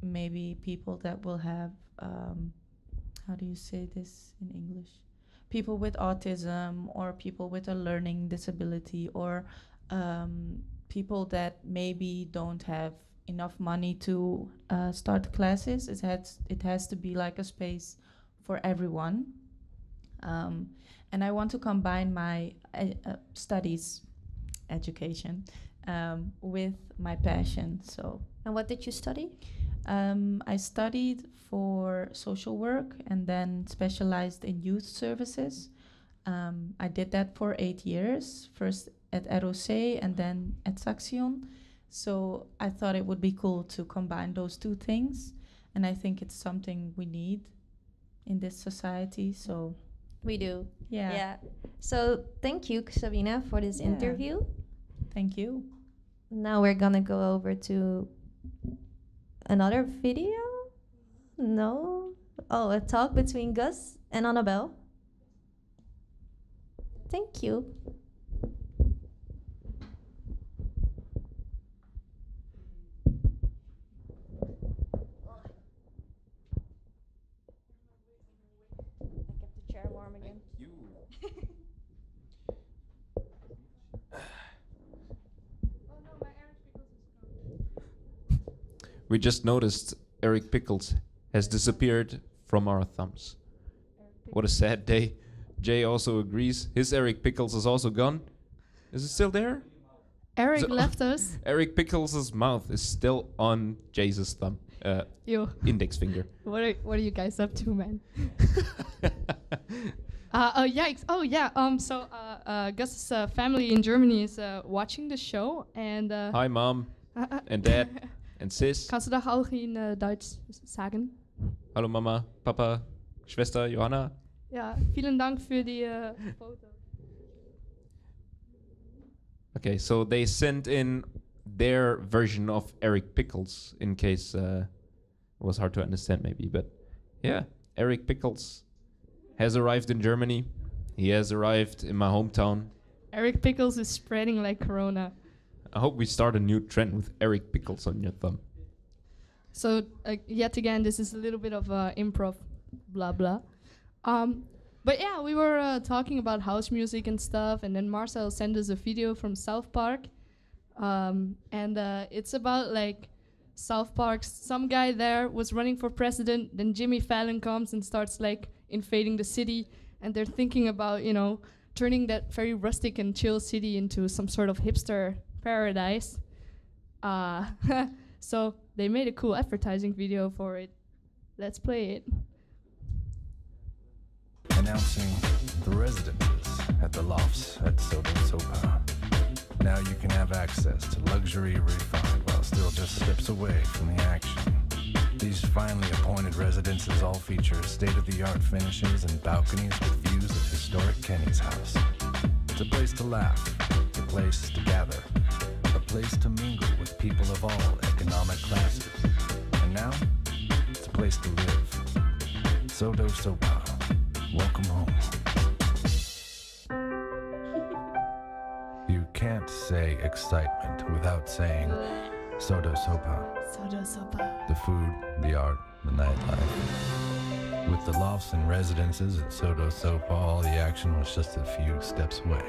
Maybe people that will have how do you say this in English? People with autism, or people with a learning disability, or people that maybe don't have enough money to start classes. It has to be like a space for everyone. And I want to combine my education, with my passion. So. And what did you study? I studied for social work and then specialized in youth services. I did that for 8 years, first at ROC and then at Saxion. So I thought it would be cool to combine those 2 things. And I think it's something we need in this society. So we do. Yeah. So thank you, Sabina, for this interview. Thank you. Now we're gonna go over to another video. No. Oh, a talk between Gus and Annebel. Thank you. we just noticed Eric Pickles has disappeared from our thumbs. What a sad day. Jay also agrees. His Eric Pickles is also gone. Is it still there? Eric left us. Eric Pickles' mouth is still on Jay's thumb. Yo. Index finger. What are you guys up to, man? So Gus's family in Germany is watching the show and. Hi, mom, and dad, and sis. Kannst du das auch in Deutsch sagen? Hallo, Mama, Papa, Schwester, Johanna. Ja, vielen Dank für die Foto. Okay, so they sent in their version of Eric Pickles in case it was hard to understand maybe, but yeah, Eric Pickles has arrived in Germany. He has arrived in my hometown. Eric Pickles is spreading like corona. I hope we start a new trend with Eric Pickles on your thumb. So yet again, this is a little bit of improv, blah blah. But yeah, we were talking about house music and stuff, and then Marcel sent us a video from South Park, and it's about like South Park's some guy there was running for president, then Jimmy Fallon comes and starts like invading the city, and they're thinking about, you know, turning that very rustic and chill city into some sort of hipster paradise. So they made a cool advertising video for it. Let's play it. Announcing the residences at the lofts at Soda Sopa. Now you can have access to luxury refined while still just steps away from the action. These finely appointed residences all feature state-of-the-art finishes and balconies with views of historic Kenny's house. It's a place to laugh, a place to gather, a place to mingle with people of all economic classes. And now, it's a place to live. Soda Sopa. Welcome home. You can't say excitement without saying Soda Sopa. Soda Sopa. The food, the art, the nightlife. With the lofts and residences at Soda Sopa, all the action was just a few steps away.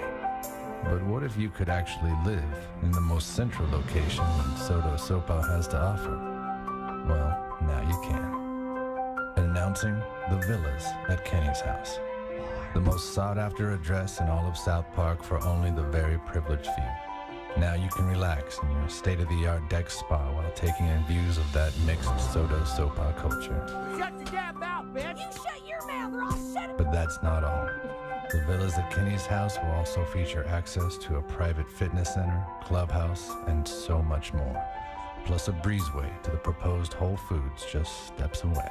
But what if you could actually live in the most central location that Soda Sopa has to offer? Well, now you can. Announcing the villas at Kenny's house. The most sought-after address in all of South Park for only the very privileged few. Now you can relax in your state-of-the-art deck spa while taking in views of that mixed Soda Sopa culture. Shut your damn mouth, bitch! You shut your mouth or I'll shut it! But that's not all. The villas at Kenny's house will also feature access to a private fitness center, clubhouse, and so much more. Plus a breezeway to the proposed Whole Foods just steps away.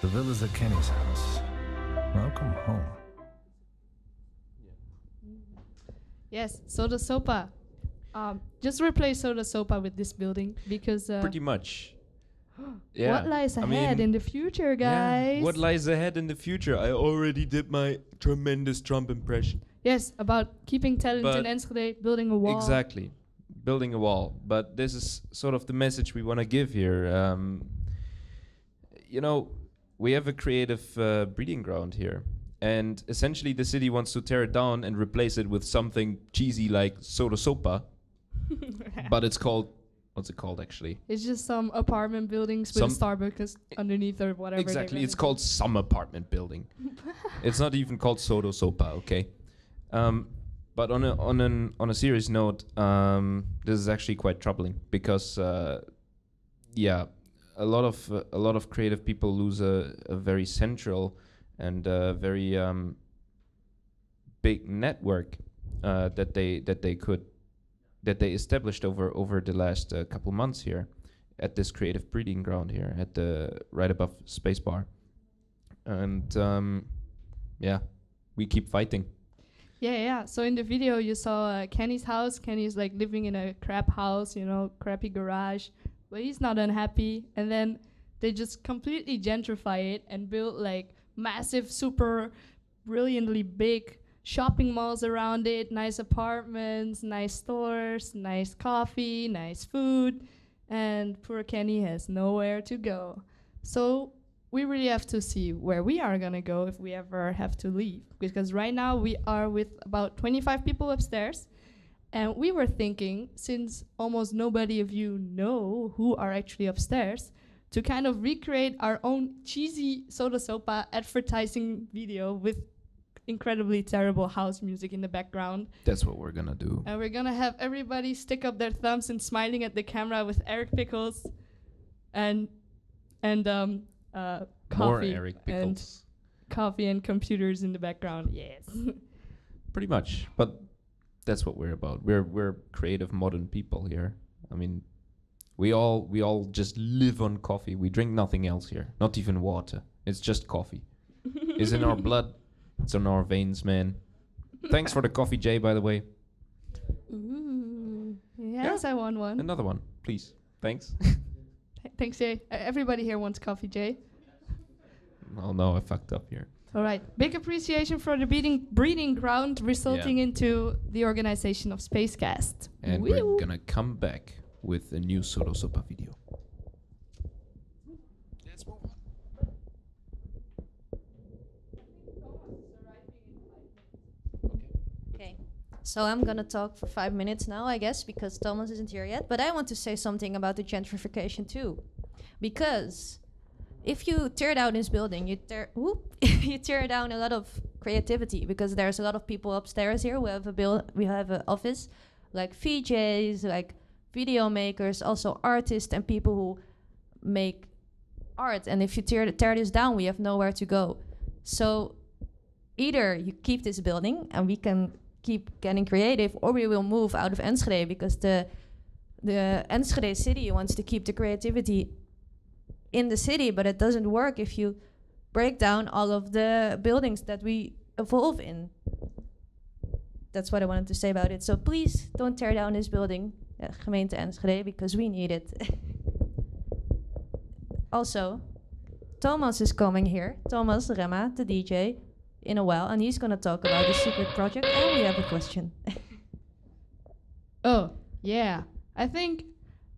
The villas at Kenny's house. Welcome home. Yes, Soda Sopa. Just replace Soda Sopa with this building because Pretty much. Yeah. what lies ahead in the future, guys? Yeah. What lies ahead in the future? I already did my tremendous Trump impression. Yes, about keeping talent But in Enschede, building a wall. Exactly. Building a wall. But this is sort of the message we want to give here. You know, we have a creative breeding ground here. And essentially the city wants to tear it down and replace it with something cheesy like Soda Sopa. But it's called, what's it called actually? It's just some apartment buildings with a Starbucks underneath or whatever. Exactly, it's called some apartment building. It's not even called Soda Sopa, okay? But on a serious note, this is actually quite troubling because, yeah, a lot of creative people lose a very central and very big network that they established over the last couple months here at this creative breeding ground here at the right above Space Bar, and yeah, we keep fighting. Yeah. So in the video you saw Kenny's house. Kenny's like living in a crap house, you know, crappy garage, but he's not unhappy. And then they just completely gentrify it and build like massive, super brilliantly big shopping malls around it, nice apartments, nice stores, nice coffee, nice food, and poor Kenny has nowhere to go. So we really have to see where we are gonna go if we ever have to leave, because right now we are with about 25 people upstairs, And we were thinking, since almost nobody of you know who are actually upstairs, to kind of recreate our own cheesy Soda Sopa advertising video with incredibly terrible house music in the background. That's what we're gonna do. And we're gonna have everybody stick up their thumbs and smiling at the camera with Eric Pickles and More coffee Eric Pickles. and coffee and computers in the background. Yes. Pretty much, but that's what we're about. We're creative modern people here. I mean, we all just live on coffee. We drink nothing else here, not even water. It's just coffee. It's in our blood. It's in our veins, man. Thanks for the coffee, Jay, by the way. Ooh. Yes, I want one. Another one, please. Thanks. Thanks, Jay. Everybody here wants coffee, Jay. Oh no, I fucked up here. All right. Big appreciation for the breeding ground resulting into the organization of Spacecast. And we're gonna come back with a new Soda Sopa video. Let's move on. Okay. So I'm gonna talk for 5 minutes now, I guess, because Thomas isn't here yet. But I want to say something about the gentrification too, because if you tear down this building, you tear down a lot of creativity, because there's a lot of people upstairs here. We have an office, like VJs, like video makers, also artists and people who make art. And if you tear this down, we have nowhere to go. So either you keep this building and we can keep getting creative, or we will move out of Enschede, because the Enschede city wants to keep the creativity in the city, but it doesn't work if you break down all of the buildings that we evolve in. That's what I wanted to say about it. So please don't tear down this building, gemeente Enschede, because we need it. Also, Thomas is coming here, Thomas Remma, the DJ, in a while, and he's going to talk about the secret project, and we have a question. Oh, yeah. I think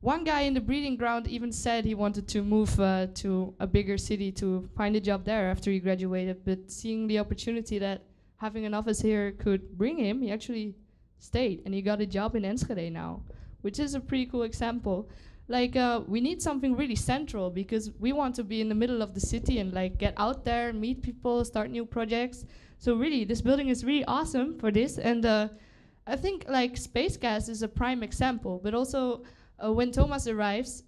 one guy in the breeding ground even said he wanted to move to a bigger city to find a job there after he graduated, but seeing the opportunity that having an office here could bring him, he actually stayed, and he got a job in Enschede now, which is a pretty cool example. Like, we need something really central, because we want to be in the middle of the city and like get out there, meet people, start new projects. So really, this building is really awesome for this, and I think like Spacecast is a prime example, but also when Thomas arrives,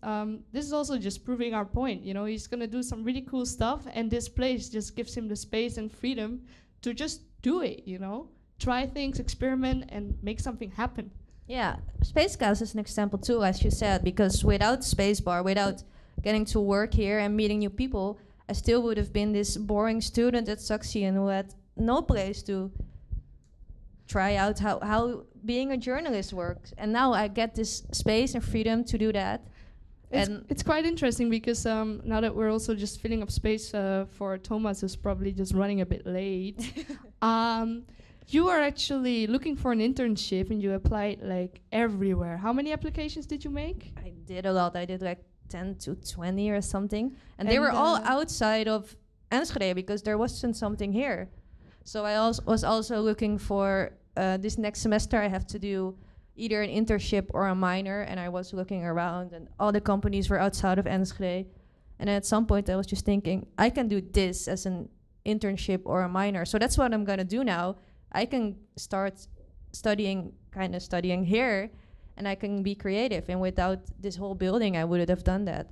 this is also just proving our point. You know, he's gonna do some really cool stuff, and this place just gives him the space and freedom to just do it, you know? Try things, experiment, and make something happen. Yeah, Spacecast is an example too, as you said, because without Spacebar, without getting to work here and meeting new people, I still would have been this boring student at Saxion who had no place to try out how being a journalist works. And now I get this space and freedom to do that. It's quite interesting, because now that we're also just filling up space for Thomas, who's probably just running a bit late. You are actually looking for an internship, and you applied like everywhere. How many applications did you make? I did a lot. I did like 10 to 20 or something. And they were all outside of Enschede, because there wasn't something here. So I was also looking for, this next semester I have to do either an internship or a minor, and I was looking around, and all the companies were outside of Enschede. And at some point I was just thinking, I can do this as an internship or a minor. So that's what I'm gonna do now. I can start studying here, and I can be creative. And without this whole building, I wouldn't have done that.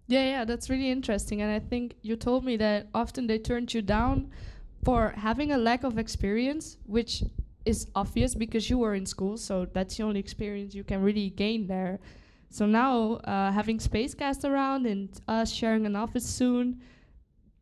Yeah, that's really interesting. And I think you told me that often they turned you down for having a lack of experience, which is obvious because you were in school, so that's the only experience you can really gain there. So now having Spacecast around and us sharing an office soon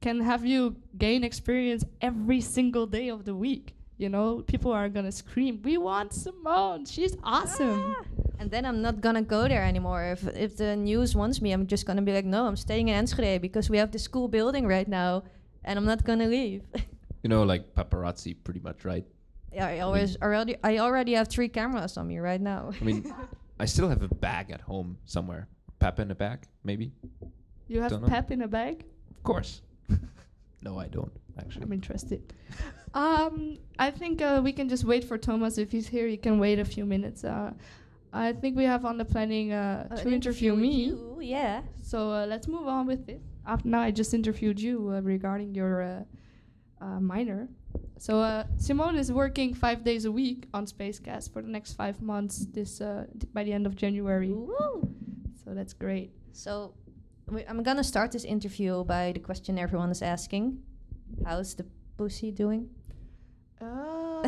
can have you gain experience every single day of the week. You know, people are gonna scream, "We want Simone, she's awesome." And then I'm not gonna go there anymore. If the news wants me, I'm just gonna be like, no, I'm staying in Enschede because we have this cool building right now, and I'm not gonna leave. You know, like paparazzi, pretty much, right? Yeah, I already have 3 cameras on me right now. I mean, I still have a bag at home somewhere. Pep in a bag, maybe. You have Pep in a bag? Of course. No, I don't, actually. I'm interested. I think we can just wait for Thomas. If he's here, he can wait a few minutes. I think we have on the planning to interview me. You, yeah. So let's move on with it. After now, I just interviewed you regarding your minor. So Simone is working 5 days a week on Spacecast for the next 5 months. By the end of January. Woo. So that's great. So I'm gonna start this interview by the question everyone is asking: how's the pussy doing? Oh,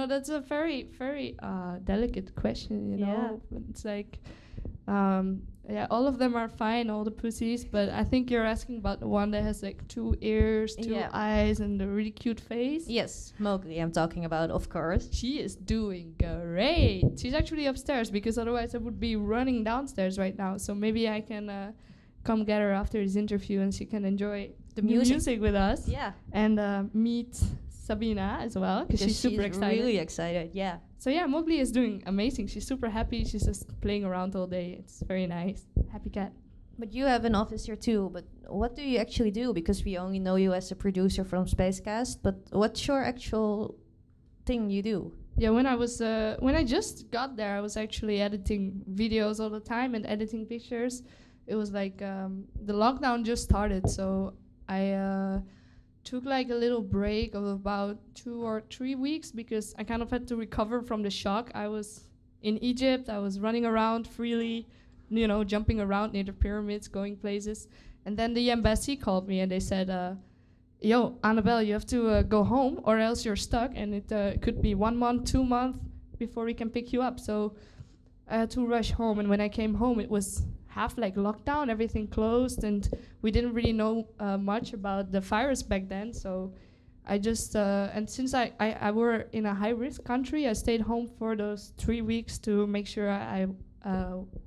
that's a very, very delicate question, Yeah. It's like, all of them are fine, all the pussies, but I think you're asking about the one that has like 2 ears, 2 eyes, and a really cute face. Yes, Mowgli I'm talking about, of course. She is doing great. She's actually upstairs, because otherwise I would be running downstairs right now. So maybe I can come get her after this interview, and she can enjoy the music with us. Yeah. And meet Sabina as well, because she's super excited. Really excited, yeah. So yeah, Mowgli is doing amazing. She's super happy. She's just playing around all day. It's very nice. Happy cat. But you have an office here too. But what do you actually do? Because we only know you as a producer from Spacecast. But what's your actual thing you do? Yeah, when I just got there, I was actually editing videos all the time and editing pictures. It was like the lockdown just started, so I took like a little break of about 2 or 3 weeks, because I kind of had to recover from the shock. I was in Egypt. I was running around freely, jumping around near the pyramids, going places. And then the embassy called me and they said, yo, Annebel, you have to go home or else you're stuck. And it could be 1 month, 2 months before we can pick you up. So I had to rush home. And when I came home, it was half like lockdown, everything closed, and we didn't really know much about the virus back then. So I just and since I were in a high-risk country, I stayed home for those 3 weeks to make sure I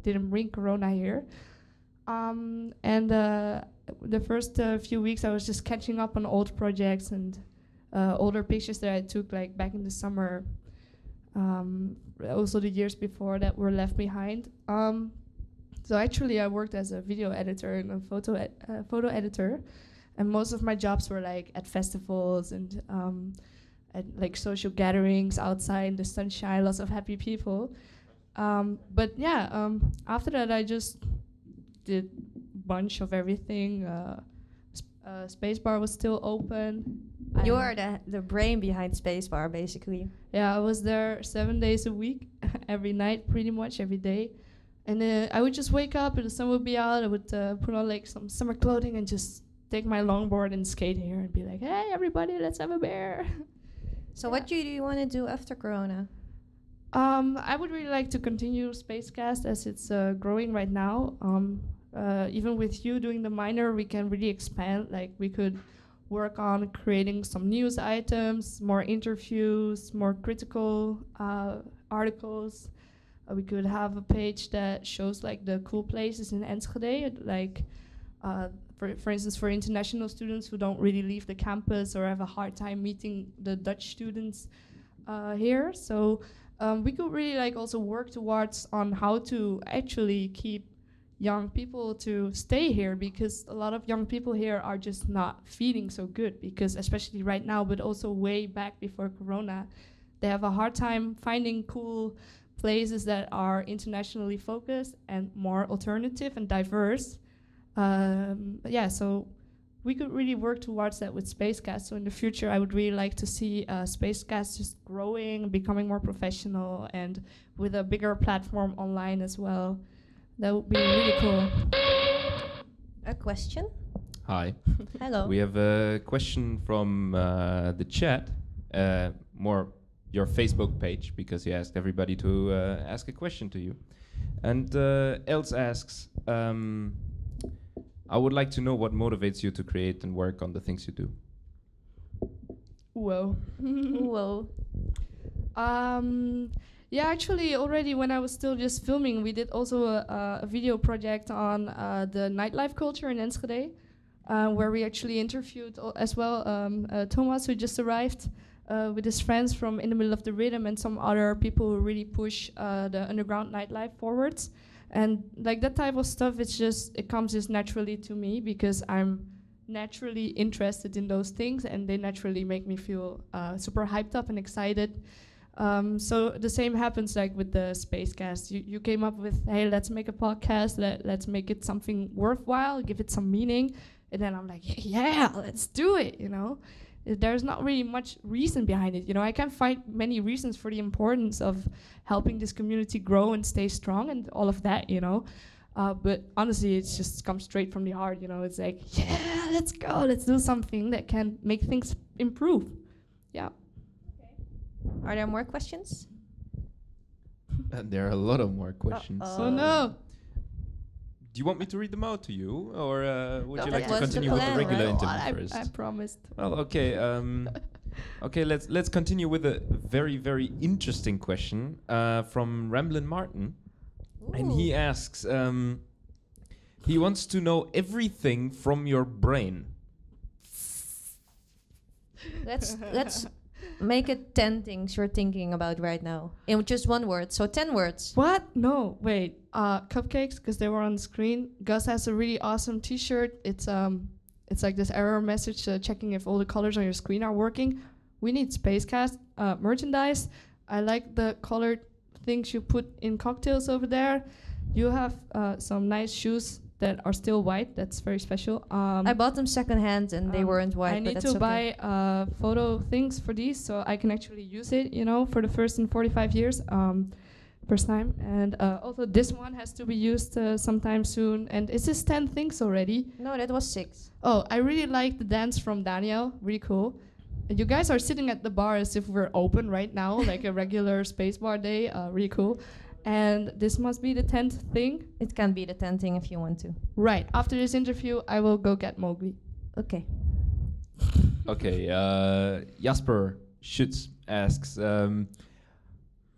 didn't bring corona here. And the first few weeks I was just catching up on old projects and older pictures that I took like back in the summer, also the years before that were left behind. So actually, I worked as a video editor and a photo editor, and most of my jobs were like at festivals and at like social gatherings outside in the sunshine, lots of happy people. But yeah, after that, I just did a bunch of everything. Spacebar was still open. You are the brain behind Spacebar, basically. Yeah, I was there 7 days a week, every night, pretty much every day. And I would just wake up and the sun would be out. I would put on like some summer clothing and just take my longboard and skate here and be like, hey, everybody, let's have a beer. So what do you want to do after Corona? I would really like to continue Spacecast as it's growing right now. Even with you doing the minor, we can really expand. Like we could work on creating some news items, more interviews, more critical articles. We could have a page that shows like the cool places in Enschede, like for instance, for international students who don't really leave the campus or have a hard time meeting the Dutch students here. So we could really like also work towards on how to actually keep young people to stay here, because a lot of young people here are just not feeling so good, because especially right now, but also way back before Corona, they have a hard time finding cool places that are internationally focused and more alternative and diverse. So we could really work towards that with Spacecast. So in the future, I would really like to see Spacecast just growing, becoming more professional, and with a bigger platform online as well. That would be really cool. A question? Hi. Hello. We have a question from the chat, more your Facebook page, because you asked everybody to ask a question to you. And Els asks, I would like to know what motivates you to create and work on the things you do. Whoa. Whoa. Yeah, actually, already when I was still just filming, we did also a video project on the nightlife culture in Enschede, where we actually interviewed as well Thomas, who just arrived, with his friends from In the Middle of the Riddim and some other people who really push the underground nightlife forwards. And like that type of stuff, it comes just naturally to me, because I'm naturally interested in those things, and they naturally make me feel super hyped up and excited. So the same happens like with the Spacecast. You came up with, hey, let's make a podcast, let's make it something worthwhile, give it some meaning. And then I'm like, yeah, let's do it, you know. There's not really much reason behind it, you know. I can't find many reasons for the importance of helping this community grow and stay strong and all of that, you know. But honestly, it's just comes straight from the heart, you know. It's like, yeah, let's go, let's do something that can make things improve. Yeah. Are there more questions? There are a lot of more questions. Oh no. Do you want me to read them out to you, or would No, you that like to was the continue with the plan, regular right? interview first? I promised. Well, okay. Okay, let's continue with a very, very interesting question from Ramblin' Martin. And he asks, he wants to know everything from your brain. Let's make it 10 things you're thinking about right now in just one word. So 10 words. What? No, wait. Cupcakes, because they were on the screen. Gus has a really awesome T-shirt. It's like this error message checking if all the colors on your screen are working. We need Spacecast merchandise. I like the colored things you put in cocktails over there. You have some nice shoes that are still white. That's very special. I bought them secondhand and they weren't white. I need but to that's okay. buy photo things for these so I can actually use it, you know, for the first in 45 years, first time. And also this one has to be used sometime soon. And is this 10 things already? No, that was 6. Oh, I really like the dance from Daniel. Really cool. And you guys are sitting at the bar as if we're open right now, like a regular space bar day. Really cool. And this must be the 10th thing. It can be the 10th thing if you want to. Right. After this interview, I will go get Mowgli. Okay. Okay, Jasper Schütz asks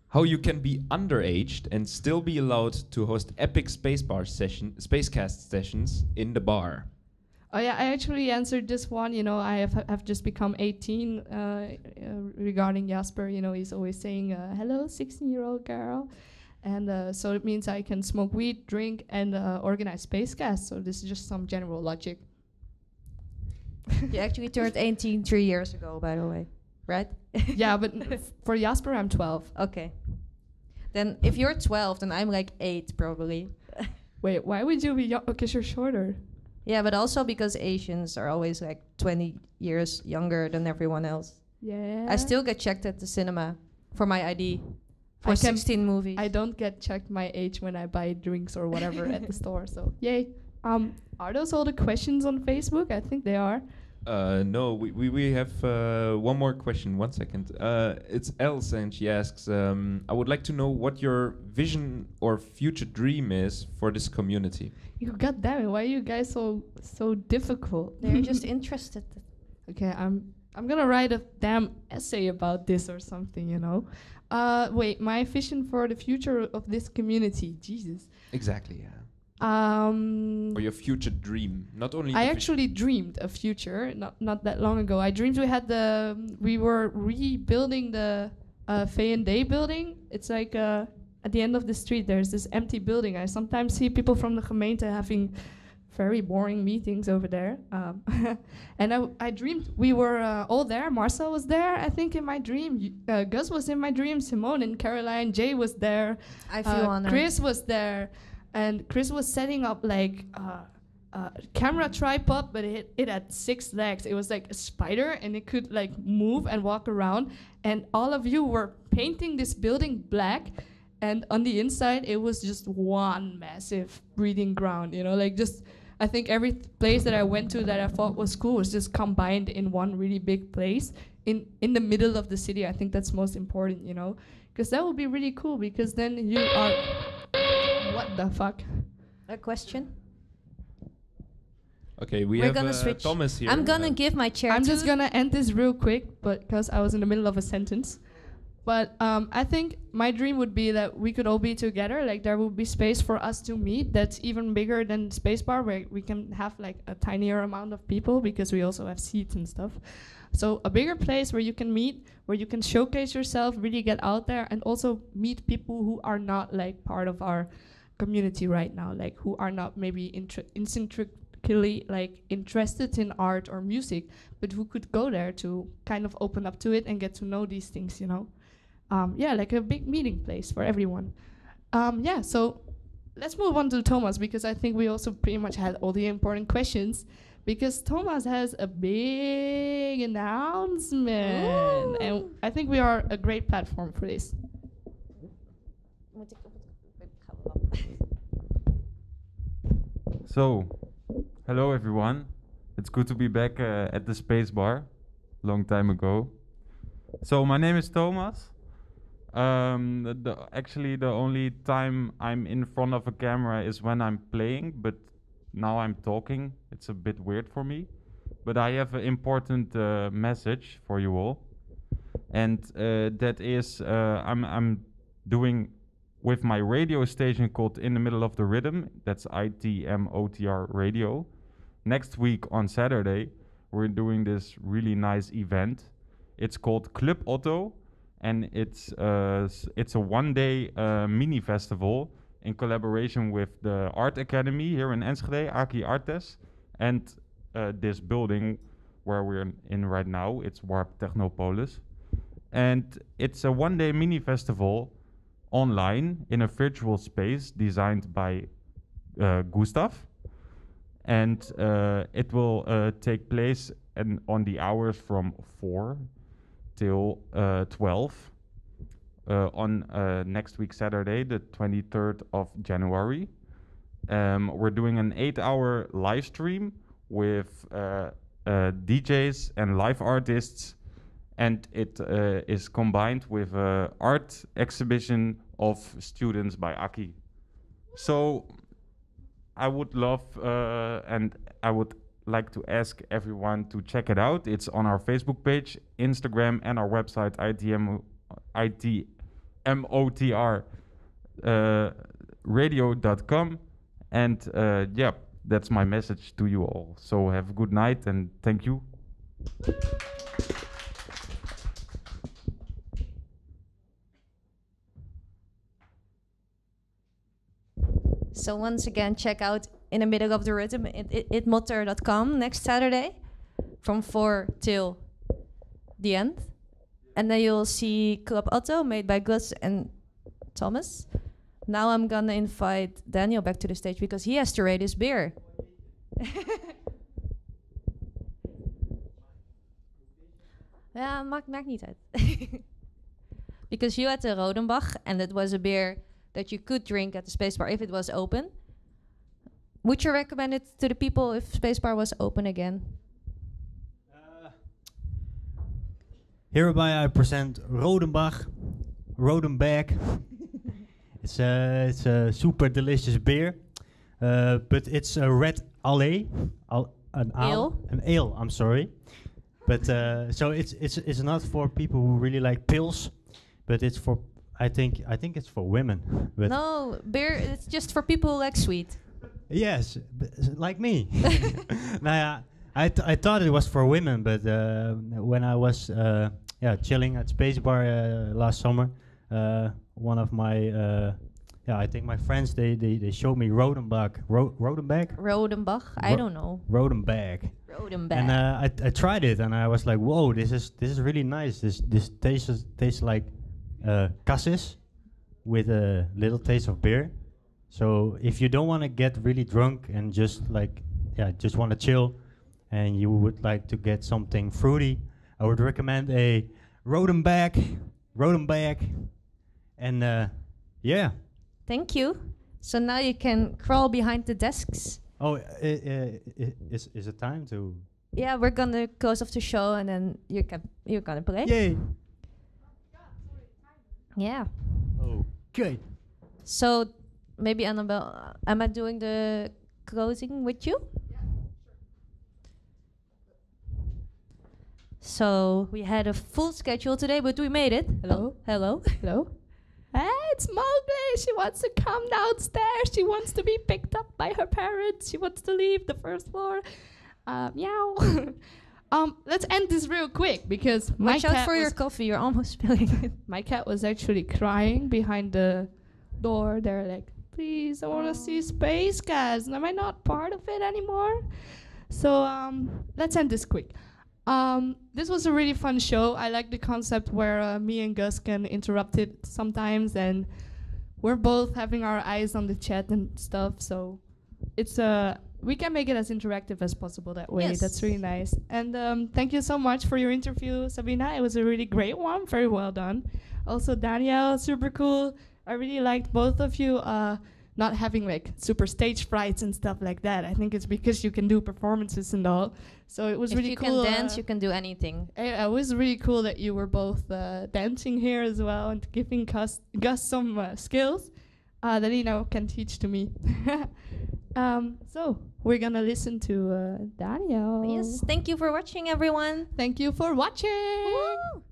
how you can be underaged and still be allowed to host epic Spacecast sessions in the bar. Oh yeah, I actually answered this one. You know, I have just become 18 regarding Jasper. You know, he's always saying, hello, 16-year-old girl. And so it means I can smoke weed, drink, and organize Spacecast. So this is just some general logic. You actually turned 18 3 years ago, by the way, right? Yeah, but for Jasper, I'm 12. Okay. Then if you're 12, then I'm like 8 probably. Wait, why would you be young? Because you're shorter. Yeah, but also because Asians are always like 20 years younger than everyone else. Yeah. I still get checked at the cinema for my ID. For 16 movies. I don't get checked my age when I buy drinks or whatever at the store. So yay. Are those all the questions on Facebook? I think they are. No, we have one more question. 1 second. It's Else, and she asks, I would like to know what your vision or future dream is for this community. You God damn it! Why are you guys so difficult? They're just interested. Okay, I'm gonna write a damn essay about this or something, you know. Wait, my vision for the future of this community. Jesus. Exactly. Yeah. Or your future dream, not only. I actually dreamed a future not that long ago. I dreamed we were rebuilding the V&D building. It's like at the end of the street. There's this empty building. I sometimes see people from the gemeente having very boring meetings over there. And I dreamed we were all there. Marcel was there, I think, in my dream. Gus was in my dream. Simone and Caroline. Jay was there. I feel honored. Chris was there. And Chris was setting up like a camera tripod, but it had 6 legs. It was like a spider, and it could like move and walk around. And all of you were painting this building black. And on the inside, it was just one massive breeding ground, you know, like just, I think every place that I went to that I thought was cool was just combined in one really big place in the middle of the city. I think that's most important, you know, because that would be really cool, because then you are, what the fuck? A question? Okay, we're gonna have switch. Thomas here. I'm gonna give my chair I'm to just gonna end this real quick, but because I was in the middle of a sentence. But I think my dream would be that we could all be together. Like there would be space for us to meet that's even bigger than Spacebar, where we can have like a tinier amount of people because we also have seats and stuff. So a bigger place where you can meet, where you can showcase yourself, really get out there, and also meet people who are not like part of our community right now, like who are not maybe particularly like interested in art or music, but who could go there to kind of open up to it and get to know these things, you know. Like a big meeting place for everyone. So let's move on to Thomas, because I think we also pretty much had all the important questions, because Thomas has a big announcement. Ooh. And I think we are a great platform for this. So, hello everyone. It's good to be back at the Space Bar, long time ago. So my name is Thomas. Actually, the only time I'm in front of a camera is when I'm playing, but now I'm talking. It's a bit weird for me. But I have an important message for you all. And that is, I'm doing with my radio station called In the Middle of the Riddim. That's ITMOTR radio. Next week on Saturday, we're doing this really nice event. It's called Club Otto. And it's a one-day mini festival in collaboration with the Art Academy here in Enschede, Aki Artes, and this building where we're in right now. It's Warp Technopolis. And it's a one-day mini festival online in a virtual space designed by Gustav. And it will take place on the hours from 4 till 12 on next week Saturday, the 23rd of January. We're doing an 8-hour live stream with DJs and live artists, and it is combined with an art exhibition of students by Aki. So I would love and I would like to ask everyone to check it out. It's on our Facebook page, Instagram, and our website, ITMOTR radio.com. And that's my message to you all. So have a good night and thank you. So once again, check out In the Middle of the Riddim at itmotter.com next Saturday from 4 till the end. And then you'll see Club Otto made by Gus and Thomas. Now I'm gonna invite Daniel back to the stage because he has to rate his beer. Ja, maakt niet uit. Because you had the Rodenbach and it was a beer that you could drink at the Space Bar if it was open. Would you recommend it to the people if Space Bar was open again? Hereby I present Rodenbach. It's a super delicious beer, but it's a red ale, an ale. I'm sorry, but so it's not for people who really like pills, but it's for I think it's for women. But No, beer. It's just for people who like sweet. yes, like me. I thought it was for women, but when I was chilling at Space Bar last summer, one of my I think my friends they showed me Rodenbach. Rodenbach. I don't know. Rodenbach. And I tried it and I was like, whoa, this is really nice. This tastes like cassis with a little taste of beer. So if you don't want to get really drunk and just want to chill, and you would like to get something fruity, I would recommend a Rodenbach, and Thank you. So now you can crawl behind the desks. Oh, is it time to? Yeah, we're gonna close off the show and then you're gonna play. Yay! Yeah. Okay. So maybe Annebel, am I doing the closing with you? Yeah, sure. So we had a full schedule today, but we made it. Hello. Hey, it's Mowgli. She wants to come downstairs. She wants to be picked up by her parents. She wants to leave the first floor. Meow. Let's end this real quick because Watch out for your coffee. You're almost spilling it. My cat was actually crying behind the door. They're like, please, I want to see Spacecast. Am I not part of it anymore? So let's end this quick. This was a really fun show. I like the concept where me and Gus can interrupt it sometimes, and we're both having our eyes on the chat and stuff. So it's we can make it as interactive as possible that way. Yes. That's really nice. And thank you so much for your interview, Sabina. It was a really great one. Very well done. Also, Daniel, super cool. I really liked both of you not having like super stage frights and stuff like that. I think it's because you can do performances and all. So it was really cool. If you can dance, you can do anything. It was really cool that you were both dancing here as well and giving Gus some skills that he now can teach to me. So we're gonna listen to Daniel. Yes, thank you for watching, everyone. Thank you for watching. Woo!